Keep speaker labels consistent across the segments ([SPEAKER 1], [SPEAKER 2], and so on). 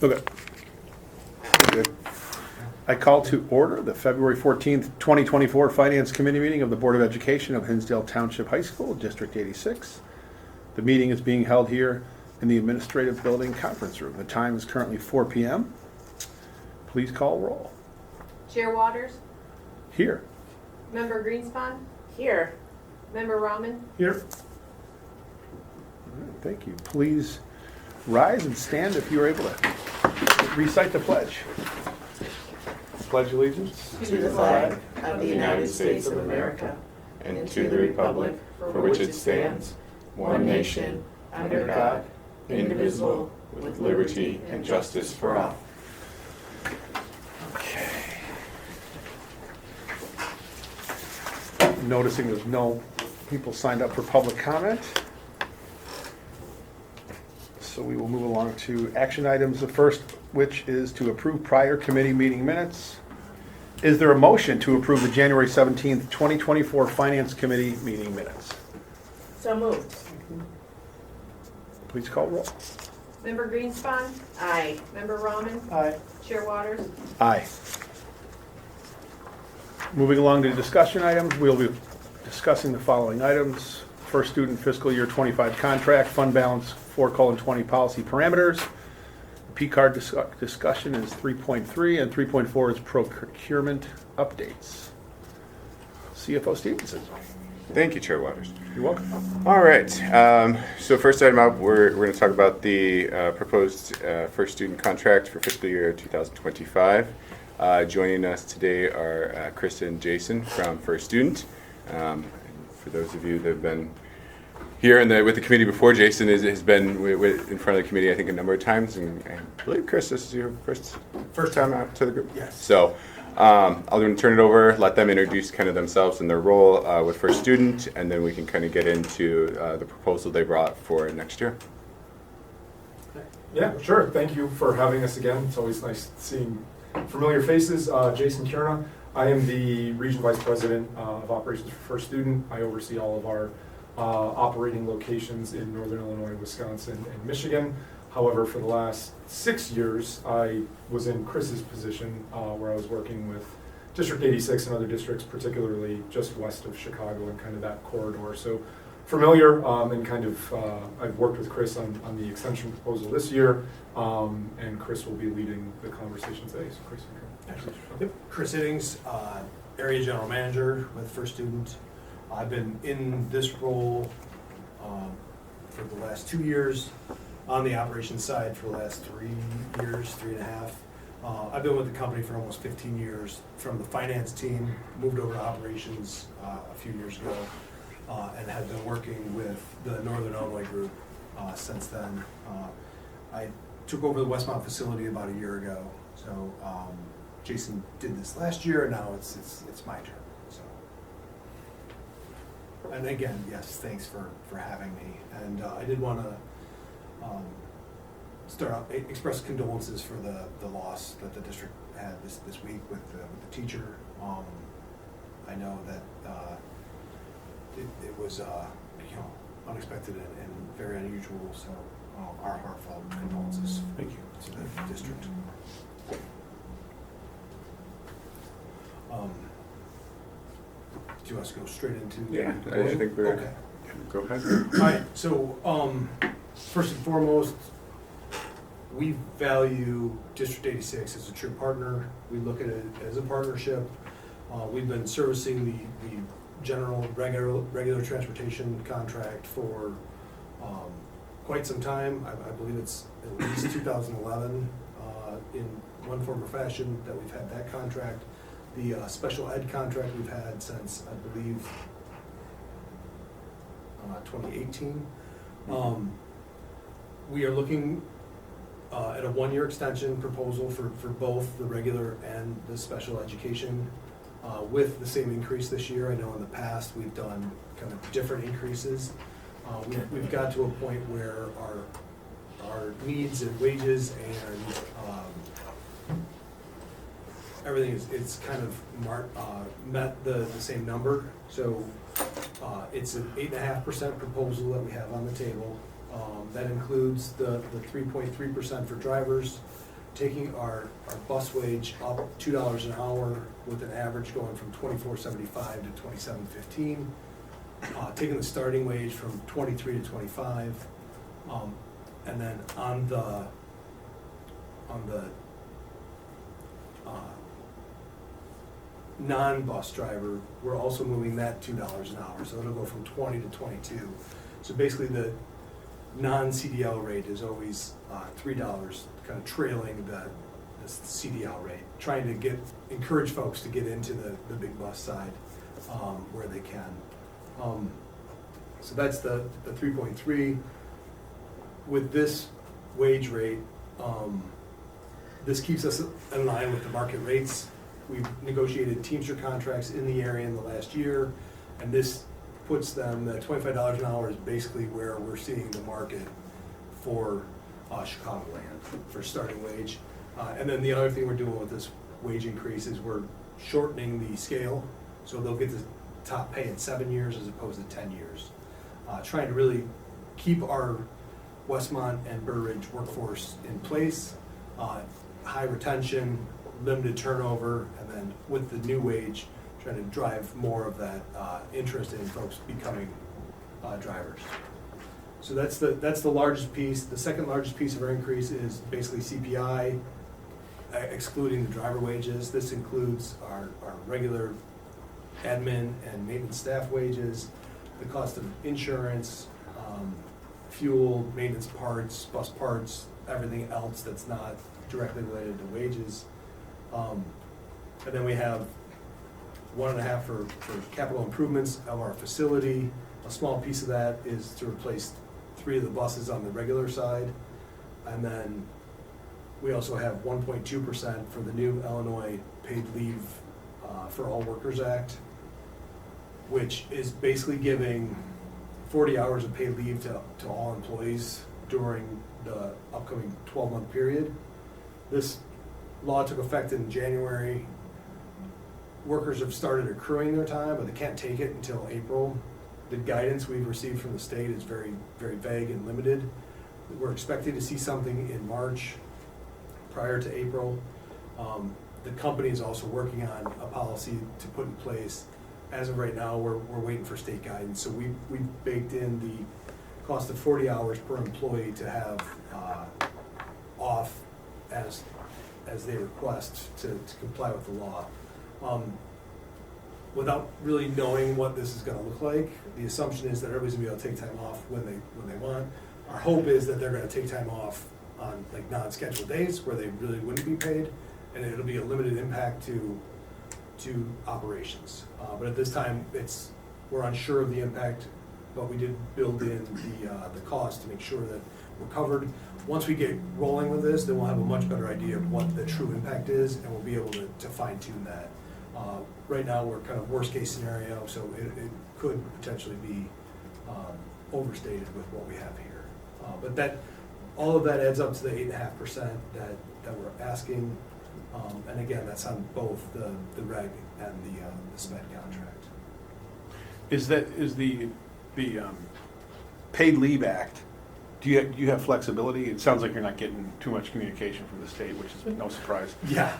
[SPEAKER 1] Okay. Good. I call to order the February 14th, 2024 Finance Committee meeting of the Board of Education of Hinsdale Township High School, District 86. The meeting is being held here in the Administrative Building Conference Room. The time is currently 4 p.m. Please call roll.
[SPEAKER 2] Chair Waters,
[SPEAKER 1] Here.
[SPEAKER 2] Member Greenspan,
[SPEAKER 3] Here.
[SPEAKER 2] Member Rahman,
[SPEAKER 1] Here. Thank you. Please rise and stand if you are able to recite the pledge. Pledge allegiance
[SPEAKER 3] To the flag of the United States of America and to the republic for which it stands, one nation, under God, indivisible, with liberty and justice for all.
[SPEAKER 1] Okay. Noticing there's no people signed up for public comment. So we will move along to action items. The first, which is to approve prior committee meeting minutes. Is there a motion to approve the January 17th, 2024 Finance Committee meeting minutes?
[SPEAKER 3] So moved.
[SPEAKER 1] Please call roll.
[SPEAKER 2] Member Greenspan,
[SPEAKER 3] Aye.
[SPEAKER 2] Member Rahman,
[SPEAKER 1] Aye.
[SPEAKER 2] Chair Waters,
[SPEAKER 1] Aye. Moving along to discussion items, we'll be discussing the following items. First student fiscal year 25 contract, fund balance 4:20 policy parameters. P-card discussion is 3.3 and 3.4 is procurement updates. CFO Stevenson.
[SPEAKER 4] Thank you, Chair Waters.
[SPEAKER 1] You're welcome.
[SPEAKER 4] All right. So first item up, we're going to talk about the proposed first student contract for fiscal year 2025. Joining us today are Chris and Jason from First Student. For those of you that have been here with the committee before, Jason has been in front of the committee, I think, a number of times, and I believe, Chris, this is your first time out to the group?
[SPEAKER 5] Yes.
[SPEAKER 4] So I'm going to turn it over, let them introduce kind of themselves and their role with First Student, and then we can kind of get into the proposal they brought for next year.
[SPEAKER 5] Yeah, sure. Thank you for having us again. It's always nice seeing familiar faces. Jason Kierna. I am the Region Vice President of Operations for First Student. I oversee all of our operating locations in Northern Illinois, Wisconsin, and Michigan. However, for the last 6 years, I was in Chris's position where I was working with District 86 and other districts, particularly just west of Chicago and kind of that corridor. So familiar and kind of, I've worked with Chris on the extension proposal this year, and Chris will be leading the conversation today. So Chris, you can.
[SPEAKER 6] Yep. Chris Iddings, Area General Manager with First Student. I've been in this role for the last 2 years, on the operations side for the last 3 years, 3.5. I've been with the company for almost 15 years. From the finance team, moved over to operations a few years ago, and have been working with the Northern Illinois group since then. I took over the Westmont facility about a year ago, so Jason did this last year, and now it's my turn. So, and again, yes, thanks for having me. And I did want to start out, express condolences for the loss that the district had this week with the teacher. I know that it was unexpected and very unusual. So our heartfelt condolences.
[SPEAKER 1] Thank you.
[SPEAKER 6] To the district. Do you want us to go straight into?
[SPEAKER 4] Yeah, I think we're.
[SPEAKER 6] Okay.
[SPEAKER 4] Go ahead.
[SPEAKER 6] All right. So first and foremost, we value District 86 as a true partner. We look at it as a partnership. We've been servicing the general regular transportation contract for quite some time. I believe it's at least 2011 in one form or fashion that we've had that contract. The special ed contract we've had since, I believe, 2018. We are looking at a 1-year extension proposal for both the regular and the special education with the same increase this year. I know in the past we've done kind of different increases. We've got to a point where our needs and wages and everything it's kind of met the same number. So it's an 8.5% proposal that we have on the table. That includes the 3.3% for drivers, taking our bus wage up $2 an hour with an average going from $24.75 to $27.15. Taking the starting wage from 23 to 25. And then on the non-bus driver, we're also moving that $2 an hour, so it'll go from 20 to 22. So basically, the non-CDL rate is always $3, kind of trailing the CDL rate, trying to encourage folks to get into the big bus side where they can. So that's the 3.3. With this wage rate, this keeps us in line with the market rates. We've negotiated Teamster contracts in the area in the last year, and this puts them at $25 an hour is basically where we're seeing the market for Chicagoland for starting wage. And then the other thing we're doing with this wage increase is we're shortening the scale, so they'll get the top pay in 7 years as opposed to 10 years. Trying to really keep our Westmont and Burr Ridge workforce in place, high retention, limited turnover, and then with the new wage, trying to drive more of that interest in folks becoming drivers. So that's the largest piece. The second largest piece of our increase is basically CPI, excluding the driver wages. This includes our regular admin and maintenance staff wages, the cost of insurance, fuel, maintenance parts, bus parts, everything else that's not directly related to wages. And then we have 1.5 for capital improvements of our facility. A small piece of that is to replace 3 of the buses on the regular side. And then we also have 1.2% for the new Illinois Paid Leave for All Workers Act, which is basically giving 40 hours of paid leave to all employees during the upcoming 12-month period. This law took effect in January. Workers have started accruing their time, but they can't take it until April. The guidance we've received from the state is very, very vague and limited. We're expecting to see something in March prior to April. The company is also working on a policy to put in place. As of right now, we're waiting for state guidance. So we baked in the cost of 40 hours per employee to have off as they request to comply with the law. Without really knowing what this is going to look like, the assumption is that everybody's going to be able to take time off when they want. Our hope is that they're going to take time off on like non-scheduled days where they really wouldn't be paid, and it'll be a limited impact to operations. But at this time, we're unsure of the impact, but we did build in the cost to make sure that we're covered. Once we get rolling with this, then we'll have a much better idea of what the true impact is, and we'll be able to fine tune that. Right now, we're kind of worst case scenario, so it could potentially be overstated with what we have here. But all of that adds up to the 8.5% that we're asking. And again, that's on both the reg and the SPED contract.
[SPEAKER 1] Is the Paid Leave Act, do you have flexibility? It sounds like you're not getting too much communication from the state, which is no surprise.
[SPEAKER 6] Yeah.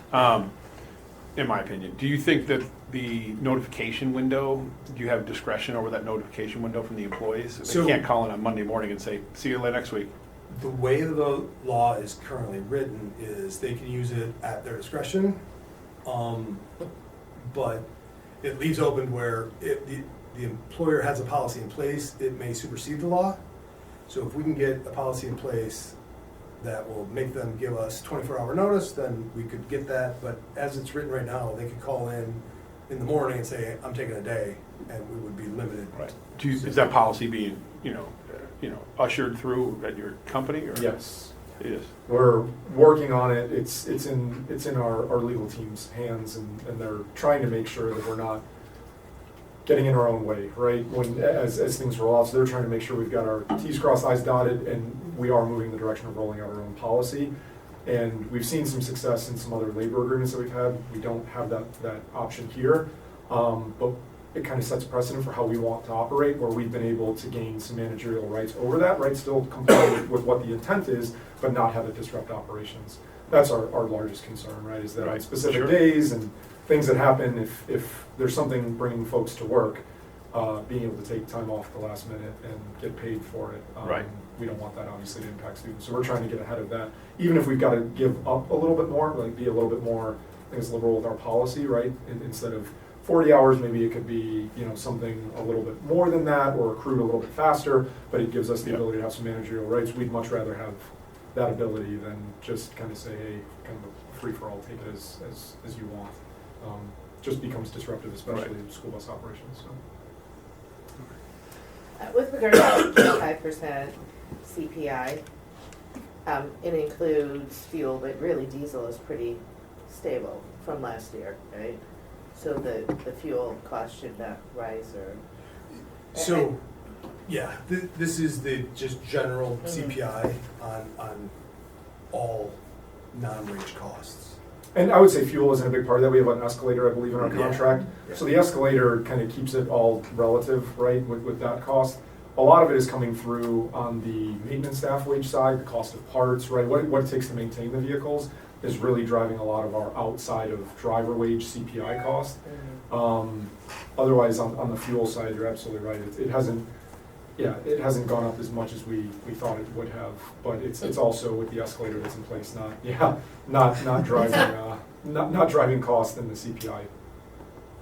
[SPEAKER 1] In my opinion. Do you think that the notification window, do you have discretion over that notification window from the employees? They
[SPEAKER 6] So-
[SPEAKER 1] can't call in on Monday morning and say, see you next week.
[SPEAKER 6] The way the law is currently written is they can use it at their discretion, but it leaves open where the employer has a policy in place, it may supersede the law. So if we can get a policy in place that will make them give us 24-hour notice, then we could get that. But as it's written right now, they could call in the morning and say, I'm taking a day, and we would be limited.
[SPEAKER 1] Right. Is that policy being, ushered through at your company? Or?
[SPEAKER 5] Yes.
[SPEAKER 1] It is.
[SPEAKER 5] We're working on it. It's in our legal team's hands, and they're trying to make sure that we're not getting in our own way, right? As things roll out, so they're trying to make sure we've got our T's crossed, I's dotted, and we are moving in the direction of rolling out our own policy. And we've seen some success in some other labor agreements that we've had. We don't have that option here, but it kind of sets a precedent for how we want to operate, where we've been able to gain some managerial rights over that, right? Still comply with what the intent is, but not have it disrupt operations. that's our largest concern, right? Is that on
[SPEAKER 1] Right,
[SPEAKER 5] specific
[SPEAKER 1] sure.
[SPEAKER 5] days and things that happen, if there's something bringing folks to work, being able to take time off at the last minute and get paid for it.
[SPEAKER 1] Right.
[SPEAKER 5] We don't want that obviously to impact students, so we're trying to get ahead of that. Even if we've got to give up a little bit more, like be a little bit more, I guess, liberal with our policy, right? Instead of 40 hours, maybe it could be, something a little bit more than that, or accrued a little bit faster, but it gives us the
[SPEAKER 1] Yeah.
[SPEAKER 5] ability to have some managerial rights. We'd much rather have that ability than just kind of say, hey, kind of a free-for-all, take it as you want. Just becomes disruptive, especially
[SPEAKER 1] Right.
[SPEAKER 5] in school bus operations, so.
[SPEAKER 7] With regard to 5% CPI, it includes fuel, but really diesel is pretty stable from last year, right? So the fuel cost should not rise or.
[SPEAKER 6] So, yeah, this is the just general
[SPEAKER 7] Mhm.
[SPEAKER 6] CPI on all non-wage costs.
[SPEAKER 5] And I would say fuel isn't a big part of that. We have an escalator, I believe, in our
[SPEAKER 6] Yeah.
[SPEAKER 5] contract.
[SPEAKER 6] Yeah.
[SPEAKER 5] So the escalator kind of keeps it all relative, right, with that cost. A lot of it is coming through on the maintenance staff wage side, the cost of parts, right? What it takes to maintain the vehicles is really driving a lot of our outside of driver wage CPI cost. Otherwise, on the fuel side, you're absolutely right. It hasn't gone up as much as we thought it would have, but it's also with the escalator that's in place, not driving, not driving cost in the CPI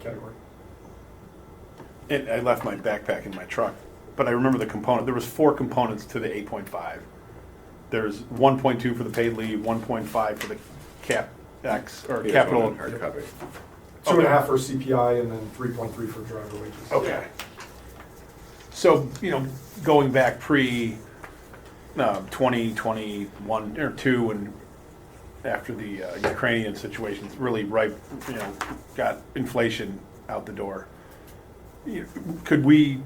[SPEAKER 5] category.
[SPEAKER 1] And I left my backpack in my truck, but I remember the component, there was 4 components to the 8.5. There's 1.2 for the paid leave, 1.5 for the CapEx, or
[SPEAKER 4] Here's
[SPEAKER 1] capital.
[SPEAKER 4] one on hard copy.
[SPEAKER 5] 2.5 for CPI and then 3.3 for driver wages.
[SPEAKER 1] Okay. So, going back pre 2021 or 2 and after the Ukrainian situation really got inflation out the door. Could we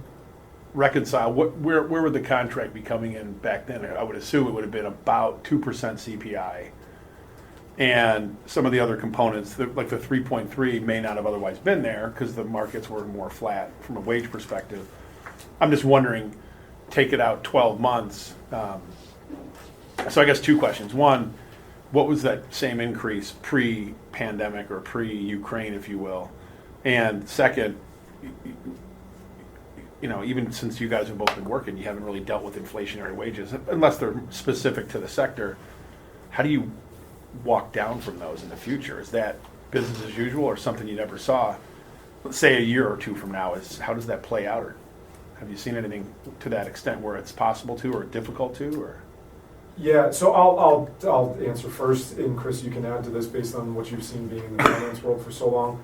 [SPEAKER 1] reconcile, where would the contract be coming in back then? I would assume it would have been about 2% CPI. And some of the other components, like the 3.3 may not have otherwise been there because the markets were more flat from a wage perspective. I'm just wondering, take it out 12 months. So I guess 2 questions. One, what was that same increase pre-pandemic or pre-Ukraine, if you will? And second, even since you guys have both been working, you haven't really dealt with inflationary wages, unless they're specific to the sector. How do you walk down from those in the future? Is that business as usual or something you never saw? Let's say a year or 2 from now, how does that play out? Or have you seen anything to that extent where it's possible to or difficult to? Or
[SPEAKER 5] Yeah, so I'll answer first, and Chris, you can add to this based on what you've seen being in the finance world for so long.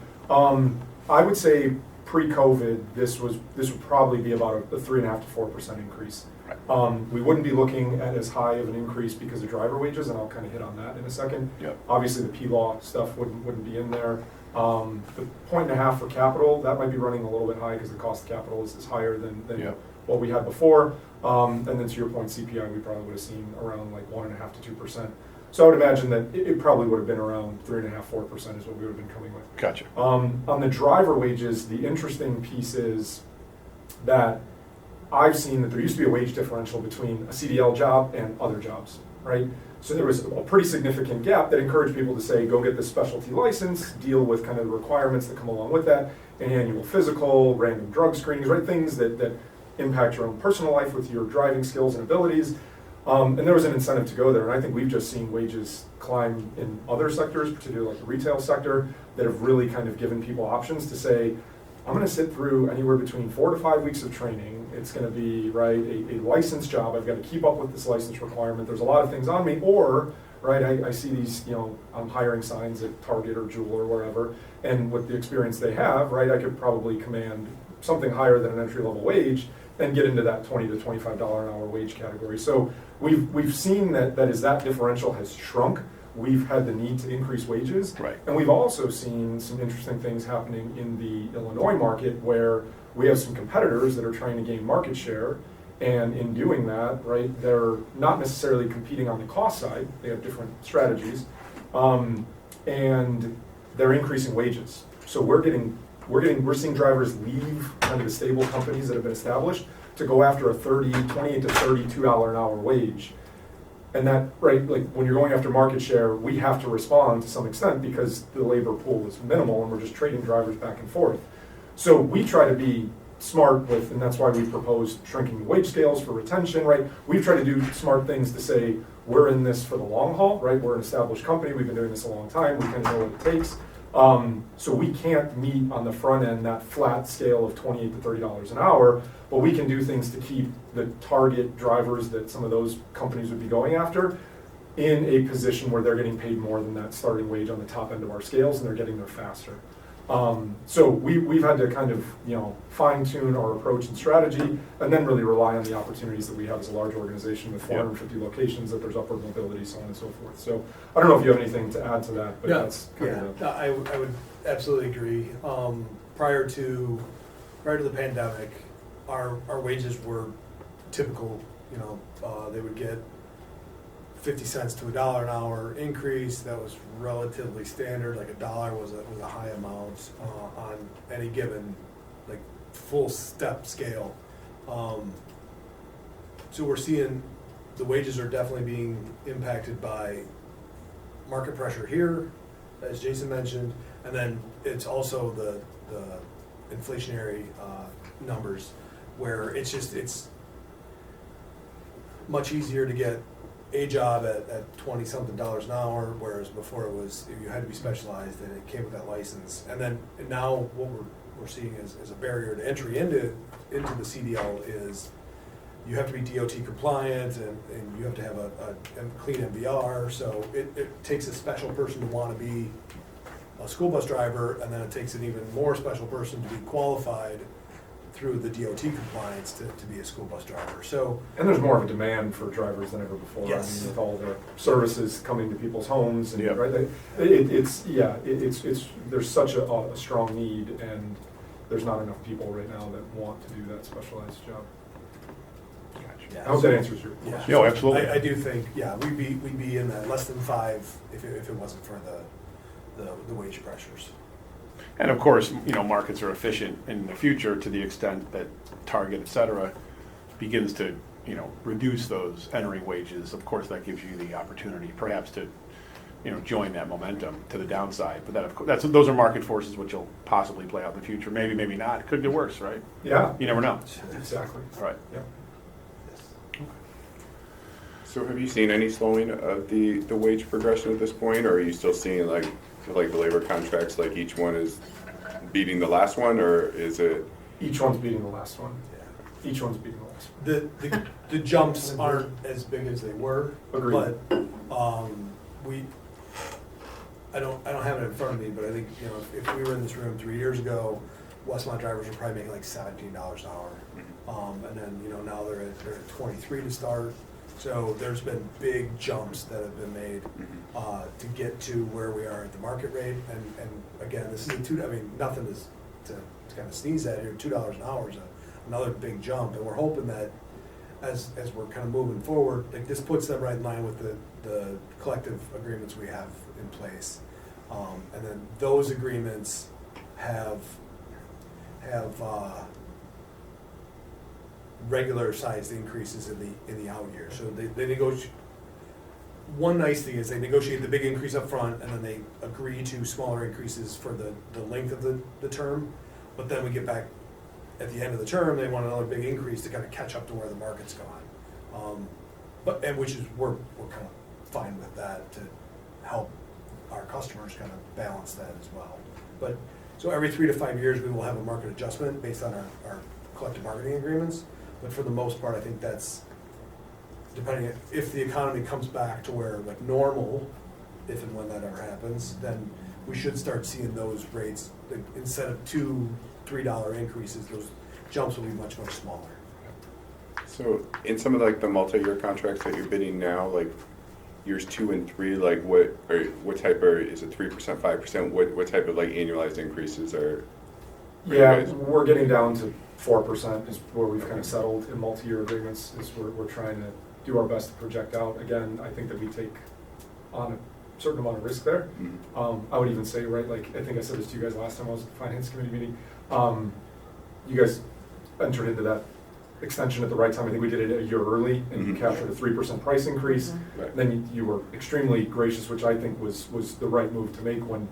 [SPEAKER 5] I would say pre-COVID, this would probably be about a 3.5% to 4% increase.
[SPEAKER 1] Right.
[SPEAKER 5] We wouldn't be looking at as high of an increase because of driver wages, and I'll kind of hit on that in a second.
[SPEAKER 1] Yep.
[SPEAKER 5] Obviously, the P-Law stuff wouldn't be in there. The 1.5 for capital, that might be running a little bit high because the cost of capital is higher than
[SPEAKER 1] Yep.
[SPEAKER 5] what we had before. And then to your point, CPI, we probably would have seen around like 1.5% to 2%. So I would imagine that it probably would have been around 3.5%, 4% is what we would have been coming with.
[SPEAKER 1] Gotcha.
[SPEAKER 5] On the driver wages, the interesting piece is that I've seen that there used to be a wage differential between a CDL job and other jobs, right? So there was a pretty significant gap that encouraged people to say, go get this specialty license, deal with kind of the requirements that come along with that, an annual physical, random drug screenings, right? Things that impact your own personal life with your driving skills and abilities. And there was an incentive to go there. And I think we've just seen wages climb in other sectors, particularly like the retail sector, that have really kind of given people options to say, I'm going to sit through anywhere between 4 to 5 weeks of training. It's going to be, right, a licensed job. I've got to keep up with this license requirement. There's a lot of things on me. Or, right, I see these, I'm hiring signs at Target or Jewel or wherever. And with the experience they have, right, I could probably command something higher than an entry-level wage and get into that $20 to $25 an hour wage category. So we've seen that as that differential has shrunk, we've had the need to increase wages.
[SPEAKER 1] Right.
[SPEAKER 5] And we've also seen some interesting things happening in the Illinois market where we have some competitors that are trying to gain market share. And in doing that, right, they're not necessarily competing on the cost side. They have different strategies. And they're increasing wages. So we're seeing drivers leave kind of the stable companies that have been established to go after a $28 to $32 an hour wage. And that, right, like when you're going after market share, we have to respond to some extent because the labor pool is minimal and we're just trading drivers back and forth. So we try to be smart with, and that's why we proposed shrinking the wage scales for retention, right? We've tried to do smart things to say, we're in this for the long haul, right? We're an established company, we've been doing this a long time, we kind of know what it takes. So we can't meet on the front end that flat scale of $28 to $30 an hour, but we can do things to keep the target drivers that some of those companies would be going after in a position where they're getting paid more than that starting wage on the top end of our scales, and they're getting there faster. So we've had to kind of, fine tune our approach and strategy, and then really rely on the opportunities that we have as a large organization with 450 locations, that there's upward mobility, so on and so forth. So I don't know if you have anything to add to that, but that's kind of the.
[SPEAKER 6] I would absolutely agree. Prior to the pandemic, our wages were typical, they would get 50 cents to $1 an hour increase. That was relatively standard. Like $1 was a high amount on any given like full step scale. So we're seeing the wages are definitely being impacted by market pressure here, as Jason mentioned, and then it's also the inflationary numbers where it's much easier to get a job at 20-something dollars an hour, whereas before it was, you had to be specialized and it came with that license. And now what we're seeing as a barrier to entry into the CDL is you have to be DOT compliant and you have to have a clean MVR. So it takes a special person to want to be a school bus driver, and then it takes an even more special person to be qualified through the DOT compliance to be a school bus driver. So,
[SPEAKER 5] And there's more of a demand for drivers than ever before.
[SPEAKER 6] Yes.
[SPEAKER 5] I mean, with all the services coming to people's homes, and
[SPEAKER 1] Yep.
[SPEAKER 5] right, it's there's such a strong need, and there's not enough people right now that want to do that specialized job.
[SPEAKER 6] yeah.
[SPEAKER 5] I hope that answers your
[SPEAKER 6] Yeah.
[SPEAKER 5] question.
[SPEAKER 1] No, absolutely.
[SPEAKER 6] I do think, we'd be in that less than 5 if it wasn't for the wage pressures.
[SPEAKER 1] And of course, markets are efficient in the future to the extent that Target, et cetera, begins to, reduce those entering wages. Of course, that gives you the opportunity perhaps to, join that momentum to the downside. But that, of course, those are market forces which will possibly play out in the future. Maybe, maybe not. It could get worse, right?
[SPEAKER 5] Yeah,
[SPEAKER 1] You never know.
[SPEAKER 5] exactly.
[SPEAKER 1] All right.
[SPEAKER 5] Yeah.
[SPEAKER 4] So have you seen any slowing of the wage progression at this point, or are you still seeing like the labor contracts, like each one is beating the last one, or is it?
[SPEAKER 5] Each one's beating the last one. Each one's beating the last one.
[SPEAKER 6] The jumps aren't as big as they were,
[SPEAKER 5] Agreed.
[SPEAKER 6] but I don't have it in front of me, but I think if we were in this room 3 years ago, Westmont drivers were probably making like $17 an hour, and then now they're at 23 to start. So there's been big jumps that have been made to get to where we are at the market rate. And again, this is nothing to kind of sneeze at here. $2 an hour is another big jump, and we're hoping that as we're kind of moving forward, like this puts them right in line with the collective agreements we have in place, and then those agreements have regular sized increases in the out year. So they negotiate. One nice thing is they negotiate the big increase up front, and then they agree to smaller increases for the length of the term. But then we get back at the end of the term, they want another big increase to kind of catch up to where the market's gone. Which is we're kind of fine with that to help our customers kind of balance that as well. But so every 3 to 5 years, we will have a market adjustment based on our collective bargaining agreements. But for the most part, I think that's depending if the economy comes back to where like normal, if and when that ever happens, then we should start seeing those rates, like, instead of $2-3 increases, those jumps will be much smaller.
[SPEAKER 4] So in some of like the multi-year contracts that you're bidding now, like years 2 and 3, like what type is it 3%, 5%? What type of like annualized increases are?
[SPEAKER 5] Yeah,
[SPEAKER 4] you guys?
[SPEAKER 5] we're getting down to 4% is where we've kind of settled in multi-year agreements, is we're trying to do our best to project out. Again, I think that we take on a certain amount of risk there. I would even say, right, like, I think I said this to you guys last time I was at the Finance Committee meeting, you guys entered into that extension at the right time. I think we did it a year early, and you
[SPEAKER 4] Mhm.
[SPEAKER 5] captured a 3% price increase.
[SPEAKER 4] Right.
[SPEAKER 5] Then you were extremely gracious, which I think was the right move to make when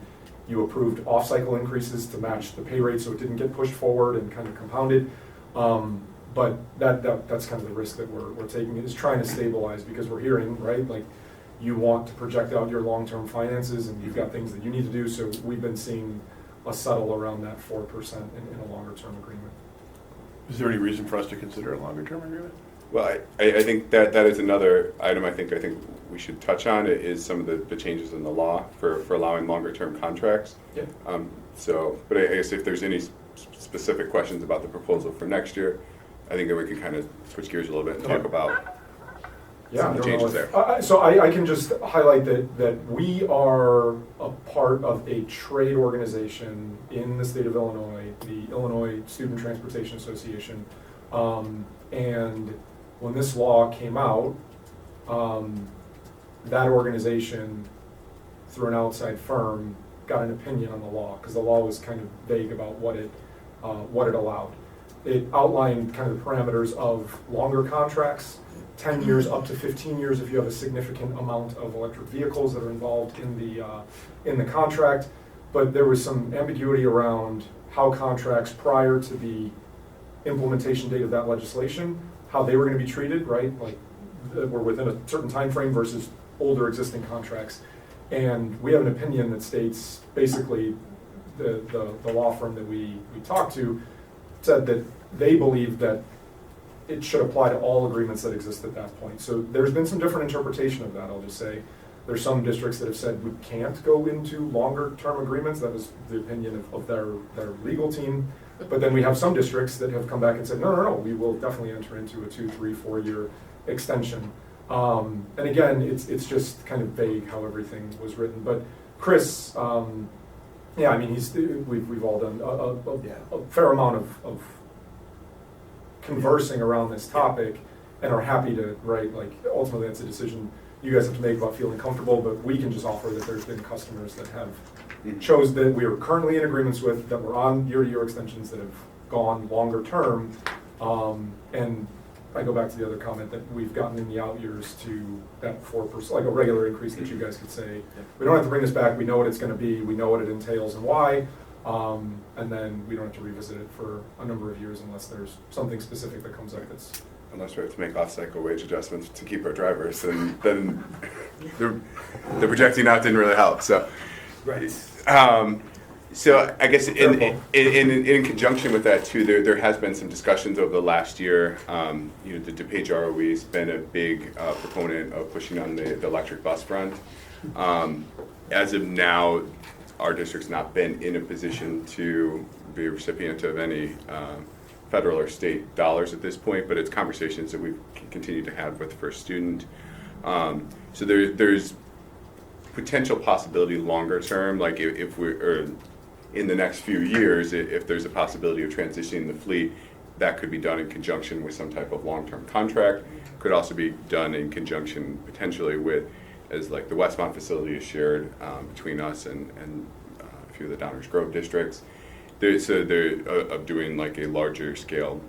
[SPEAKER 5] you approved off-cycle increases to match the pay rate, so it didn't get pushed forward and kind of compounded. But that's kind of the risk that we're taking, is trying to stabilize, because we're hearing, right, like, you want to project out your long-term finances, and you've got things that you need to do, so we've been seeing a settle around that 4% in a longer-term agreement.
[SPEAKER 1] Is there any reason for us to consider a longer-term agreement?
[SPEAKER 4] Well, I think that is another item I think we should touch on, is some of the changes in the law for allowing longer-term contracts.
[SPEAKER 5] Yeah.
[SPEAKER 4] But I guess if there's any specific questions about the proposal for next year, I think that we can kind of switch gears a little bit and talk about
[SPEAKER 5] Yeah,
[SPEAKER 4] some of the
[SPEAKER 5] I don't know
[SPEAKER 4] changes
[SPEAKER 5] if-
[SPEAKER 4] there.
[SPEAKER 5] So I can just highlight that we are a part of a trade organization in the state of Illinois, the Illinois Student Transportation Association. And when this law came out, that organization, through an outside firm, got an opinion on the law, because the law was kind of vague about what it allowed. It outlined kind of the parameters of longer contracts, 10 years up to 15 years if you have a significant amount of electric vehicles that are involved in the contract. But there was some ambiguity around how contracts prior to the implementation date of that legislation, how they were going to be treated, right? Like, we're within a certain time frame versus older existing contracts. And we have an opinion that states, basically, the law firm that we talked to said that they believe that it should apply to all agreements that exist at that point. So there's been some different interpretation of that, I'll just say. There's some districts that have said we can't go into longer term agreements. That was the opinion of their legal team. But then we have some districts that have come back and said, no, we will definitely enter into a 2, 3, 4 year extension. And again, it's just kind of vague how everything was written. But Chris, yeah, I mean, we've all done a fair amount of conversing around this topic, and are happy to, right, like, ultimately that's a decision you guys have to make about feeling comfortable, but we can just offer that there's been customers that have chose that we are currently in agreements with, that were on year-to-year extensions, that have gone longer term. And I go back to the other comment that we've gotten in the out years to that 4%, like a regular increase that you guys could say, we don't have to bring this back, we know what it's gonna be, we know what it entails and why, and then we don't have to revisit it for a number of years unless there's something specific that comes up that's.
[SPEAKER 4] Unless we have to make off-cycle wage adjustments to keep our drivers, and then the projecting out didn't really help. So,
[SPEAKER 6] Right.
[SPEAKER 4] So I guess in conjunction with that too, there has been some discussions over the last year. The DuPage ROE has been a big proponent of pushing on the electric bus front. As of now, our district's not been in a position to be a recipient of any federal or state dollars at this point, but it's conversations that we've continued to have with First Student. So there's potential possibility longer term, like if we're in the next few years, if there's a possibility of transitioning the fleet, that could be done in conjunction with some type of long-term contract. Could also be done in conjunction potentially with, as like the Westmont facility is shared between us and a few of the Downers Grove districts. They're of doing like a larger scale,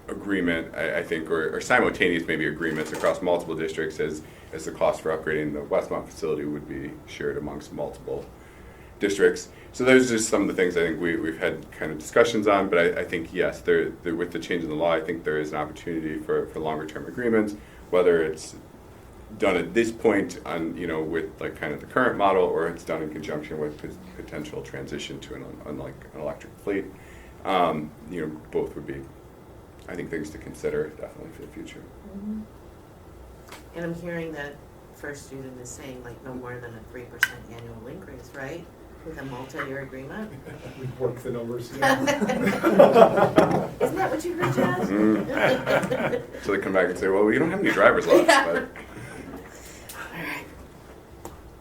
[SPEAKER 4] agreement, I think, or simultaneous maybe agreements across multiple districts as the cost for upgrading the Westmont facility would be shared amongst multiple districts. So those are just some of the things I think we've had kind of discussions on, but I think, yes, with the change in the law, I think there is an opportunity for longer term agreements, whether it's done at this point on, with like kind of the current model, or it's done in conjunction with potential transition to an electric fleet. Both would be, I think, things to consider definitely for the future.
[SPEAKER 7] Mm-hmm. And I'm hearing that First Student is saying like no more than a 3% annual increase, right? With a multi-year agreement?
[SPEAKER 5] We've worked the numbers. Yeah.
[SPEAKER 7] Isn't that what you heard, Jazz?
[SPEAKER 4] So they come back and say, well, we don't have any drivers left.
[SPEAKER 7] Yeah.
[SPEAKER 4] But
[SPEAKER 7] All right.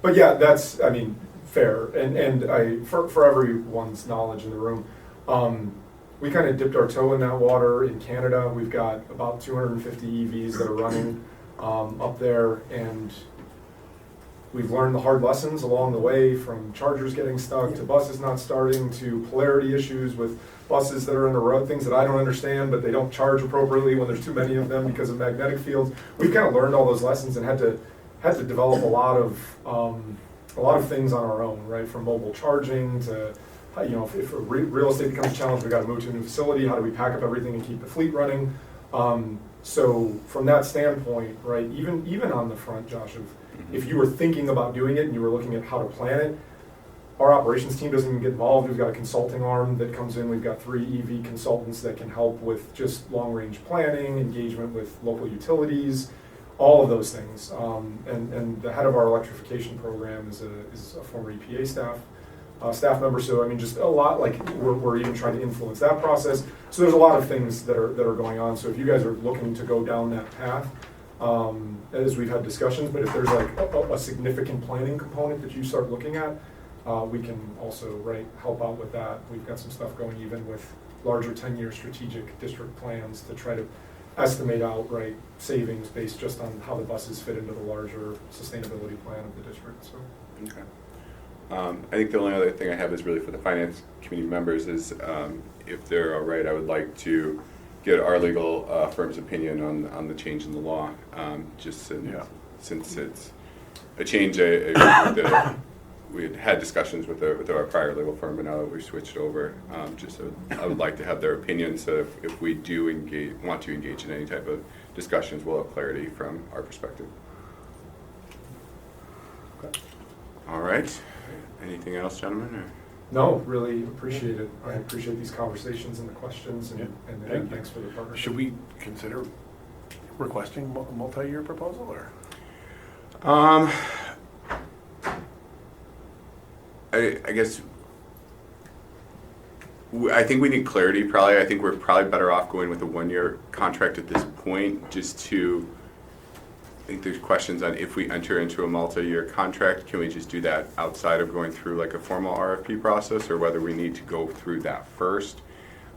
[SPEAKER 5] But yeah, that's, I mean, fair. And for everyone's knowledge in the room, we kind of dipped our toe in that water in Canada. We've got about 250 EVs that are running up there, and we've learned the hard lessons along the way, from chargers getting stuck to buses not starting to polarity issues with buses that are in the road, things that I don't understand, but they don't charge appropriately when there's too many of them because of magnetic fields. We've kind of learned all those lessons and had to develop a lot of things on our own, right? From mobile charging to, if real estate becomes a challenge, we got to move to a new facility. How do we pack up everything and keep the fleet running? So from that standpoint, right, even on the front, Josh, of if you were thinking about doing it and you were looking at how to plan it, our operations team doesn't even get involved. We've got a consulting arm that comes in. We've got 3 EV consultants that can help with just long-range planning, engagement with local utilities, all of those things. And the head of our electrification program is a former EPA staff member. So I mean, just a lot. Like we're even trying to influence that process. So there's a lot of things that are going on. So if you guys are looking to go down that path, as we've had discussions, but if there's like a significant planning component that you start looking at, we can also help out with that. We've got some stuff going even with larger 10-year strategic district plans to try to estimate out savings based just on how the buses fit into the larger sustainability plan of the district. So.
[SPEAKER 4] Okay. I think the only other thing I have is really for the finance committee members is if they're all right, I would like to get our legal firm's opinion on the change in the law, just since it's a change that we had discussions with our prior legal firm, but now that we've switched over, I would like to have their opinion, so if we do want to engage in any type of discussions, we'll have clarity from our perspective.
[SPEAKER 5] Okay.
[SPEAKER 4] All right. Anything else, gentlemen? Or?
[SPEAKER 5] No, really appreciate it. I appreciate these conversations and the questions, and thanks for the partnership.
[SPEAKER 1] Should we consider requesting a multi-year proposal, or?
[SPEAKER 4] I guess I think we need clarity. Probably, I think we're probably better off going with a 1-year contract at this point. Just to, I think there's questions on if we enter into a multi-year contract, can we just do that outside of going through a formal RFP process, or whether we need to go through that first.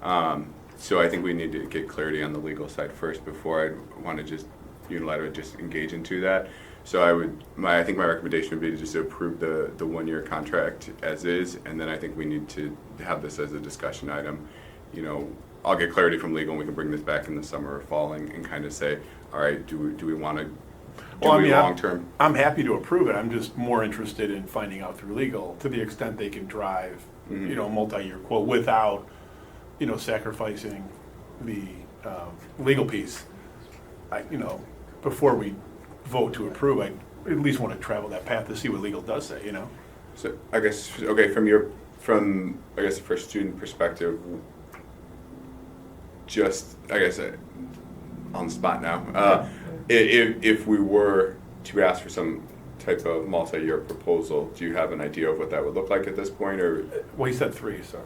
[SPEAKER 4] So I think we need to get clarity on the legal side first before I want to just unilaterally just engage into that. So I think my recommendation would be to just approve the 1-year contract as is, and then I think we need to have this as a discussion item. I'll get clarity from legal, and we can bring this back in the summer or fall and kind of say, all right, do we want to long term?
[SPEAKER 1] I'm happy to approve it. I'm just more interested in finding out through legal to the extent they can drive, a multi-year quote without, sacrificing the legal piece. Before we vote to approve, I at least want to travel that path to see what legal does say,
[SPEAKER 4] So I guess, okay, from the first student perspective, just, I guess, on the spot now, if we were to ask for some type of multi-year proposal, do you have an idea of what that would look like at this point, or?
[SPEAKER 1] Well, he said 3, so.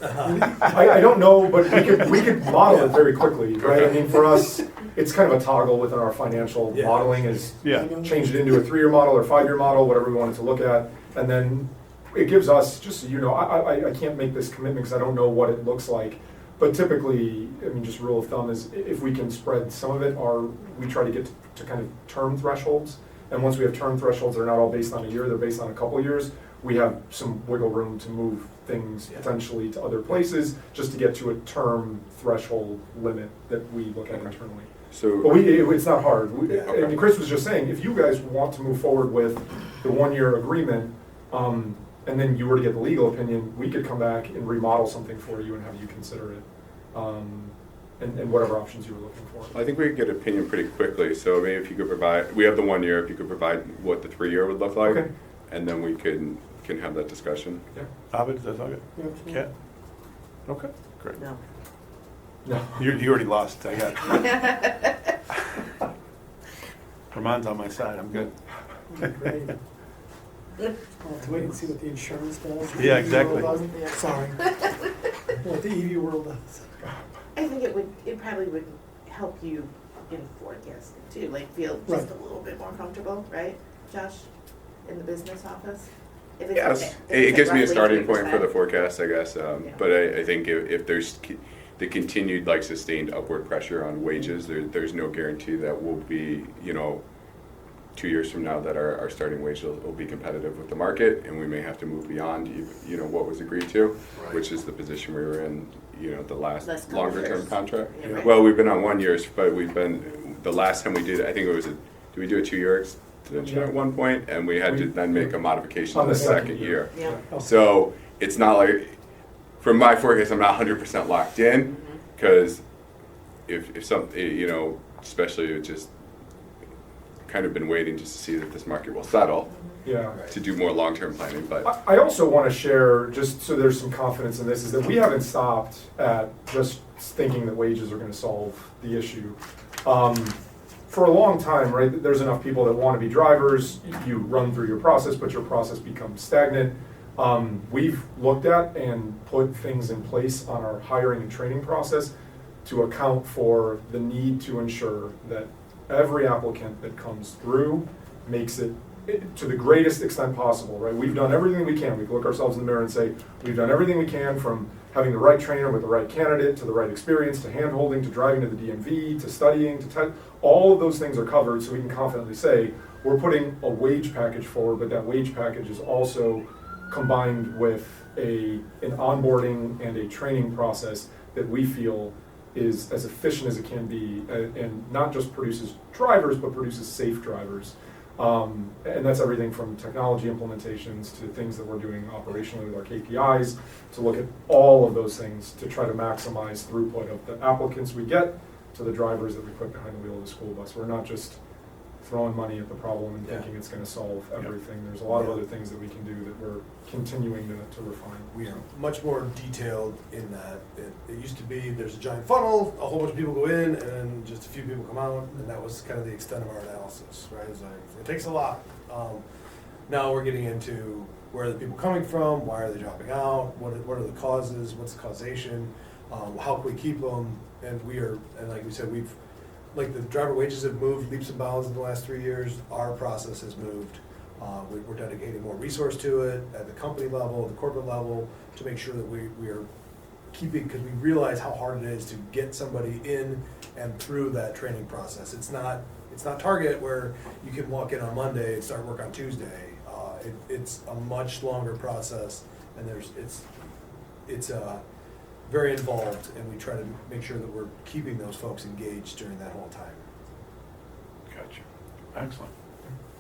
[SPEAKER 5] I don't know, but we could model it very quickly, right? I mean, for us, it's kind of a toggle within our financial modeling is change it into a 3-year model or 5-year model, whatever we wanted to look at. And then it gives us, just so you know, I can't make this commitment because I don't know what it looks like. But typically, I mean, just rule of thumb is if we can spread some of it, we try to get to kind of term thresholds. And once we have term thresholds, they're not all based on a year, they're based on a couple of years. We have some wiggle room to move things potentially to other places just to get to a term threshold limit that we look at internally. But it's not hard. And Chris was just saying, if you guys want to move forward with the 1-year agreement, and then you were to get the legal opinion, we could come back and remodel something for you and have you consider it, and whatever options you were looking for.
[SPEAKER 4] I think we could get opinion pretty quickly. So maybe if you could provide, we have the 1 year, if you could provide what the 3-year would look like, and then we can have that discussion.
[SPEAKER 5] Yeah.
[SPEAKER 1] Ovid, does that sound good?
[SPEAKER 7] Yeah.
[SPEAKER 1] Kat? Okay, great.
[SPEAKER 7] No.
[SPEAKER 5] No.
[SPEAKER 1] You already lost, I got it. Ramon's on my side, I'm good.
[SPEAKER 8] Great. We'll have to wait and see what the insurance does.
[SPEAKER 1] Yeah, exactly.
[SPEAKER 7] Yeah.
[SPEAKER 8] Sorry. What the EV world does.
[SPEAKER 7] I think it probably would help you in forecasting too, feel just a little bit more comfortable, right, Josh, in the business office? If it's
[SPEAKER 4] Yes,
[SPEAKER 7] okay.
[SPEAKER 4] it gives me a
[SPEAKER 7] Roughly
[SPEAKER 4] starting point for
[SPEAKER 7] 3%.
[SPEAKER 4] the forecast, I guess. But I think if there's the continued sustained upward pressure on wages, there's no guarantee that we'll be 2 years from now that our starting wage will be competitive with the market, and we may have to move beyond, what was agreed to, which is the position we were in, the last
[SPEAKER 7] Last couple
[SPEAKER 4] longer term
[SPEAKER 7] years.
[SPEAKER 4] contract.
[SPEAKER 7] Yeah, right.
[SPEAKER 4] Well, we've been on 1 year, but the last time we did, I think it was did we do a 2-year extension at one point? And we had to then make a modification on the second year.
[SPEAKER 7] Yeah.
[SPEAKER 4] So it's not like, from my forecast, I'm not 100% locked in, because if something, especially it just kind of been waiting just to see that this market will settle
[SPEAKER 5] Yeah.
[SPEAKER 4] to do more long-term planning, but
[SPEAKER 5] I also want to share, just so there's some confidence in this, is that we haven't stopped at just thinking that wages are going to solve the issue. For a long time, right, there's enough people that want to be drivers, you run through your process, but your process becomes stagnant. We've looked at and put things in place on our hiring and training process to account for the need to ensure that every applicant that comes through makes it to the greatest extent possible, right? We've done everything we can. We can look ourselves in the mirror and say, we've done everything we can, from having the right trainer with the right candidate, to the right experience, to hand-holding, to driving to the DMV, to studying, all of those things are covered, so we can confidently say, we're putting a wage package forward, but that wage package is also combined with an onboarding and a training process that we feel is as efficient as it can be, and not just produces drivers, but produces safe drivers. And that's everything from technology implementations to things that we're doing operationally with our KPIs, to look at all of those things to try to maximize throughput of the applicants we get to the drivers that we put behind the wheel of the school bus. We're not just throwing money at the problem and thinking it's gonna solve everything. There's a lot of other things that we can do that we're continuing to refine.
[SPEAKER 6] We are much more detailed in that. It used to be, there's a giant funnel, a whole bunch of people go in, and just a few people come out, and that was kind of the extent of our analysis, right? It's like, it takes a lot. Now we're getting into, where are the people coming from, why are they dropping out, what are the causes, what's the causation, how can we keep them, and like we said, like the driver wages have moved leaps and bounds in the last 3 years, our process has moved. We're dedicating more resource to it at the company level, the corporate level, to make sure that we are keeping, because we realize how hard it is to get somebody in and through that training process. It's not Target where you can walk in on Monday and start work on Tuesday. It's a much longer process, and it's very involved, and we try to make sure that we're keeping those folks engaged during that whole time.
[SPEAKER 1] Gotcha. Excellent.